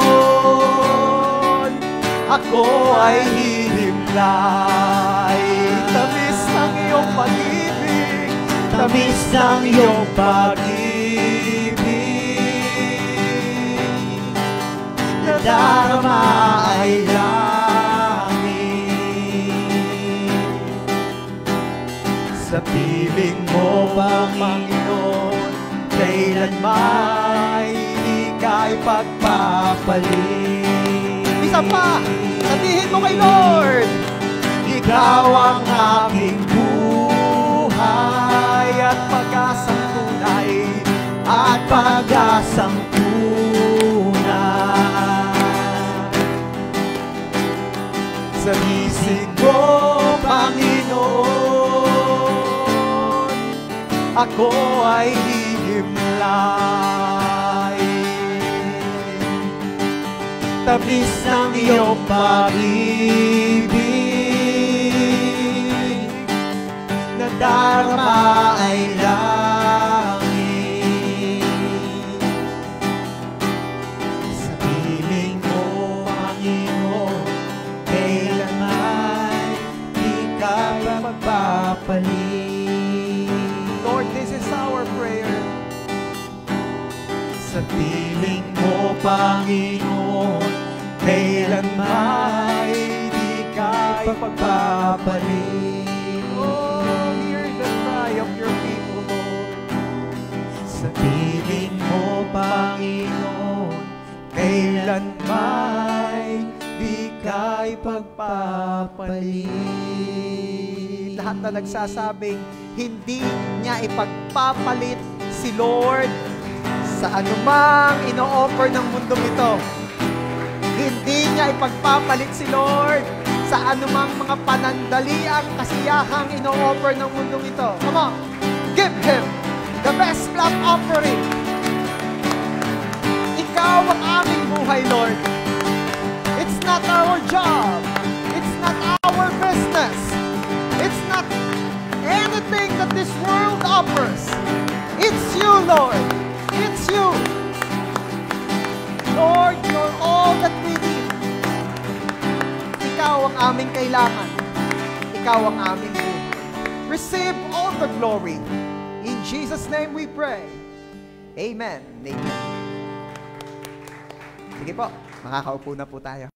Panginoon, ako ay hihimlay. Tamis ng iyong pag-ibig. tamis ng iyong pag-ibig. Nadarama ay langit. Sa piling mo, Panginoon, kailanman di ka ipagpapalit. Isa pa, sabihin mo kay Lord, Ikaw ang aking buhay at pag-asang tunay. at pag-asang tunay. Sa bisig mo, Panginoon, ako ay hihimlay. Tamis ng iyong pag-ibig, nadarama ay langit. Sa piling mo, Panginoon, kailanman di ka magpapalit. Lord, this is our prayer. Sa piling mo, Panginoon, kailanman di ka ipagpapalit. Oh, hear the cry of your people, Lord. Sa piling mo, Panginoon, kailanman di ka ipagpapalit. Lahat na nagsasabing hindi niya ipagpapalit si Lord sa anumang ino-offer ng mundong ito. Hindi niya ipagpapalit si Lord sa anumang mga panandaliang kasiyahang ino-offer ng mundong ito. Come on, give Him the best clap offering. Ikaw ang aming buhay, Lord. It's not our job. It's not our business. It's not anything that this world offers. It's you, Lord. It's you. Lord, you're all that we need. Ikaw ang aming kailangan. Ikaw ang aming buhay. Receive all the glory. In Jesus' name we pray. Amen. Amen. Sige po, makakaupo na po tayo.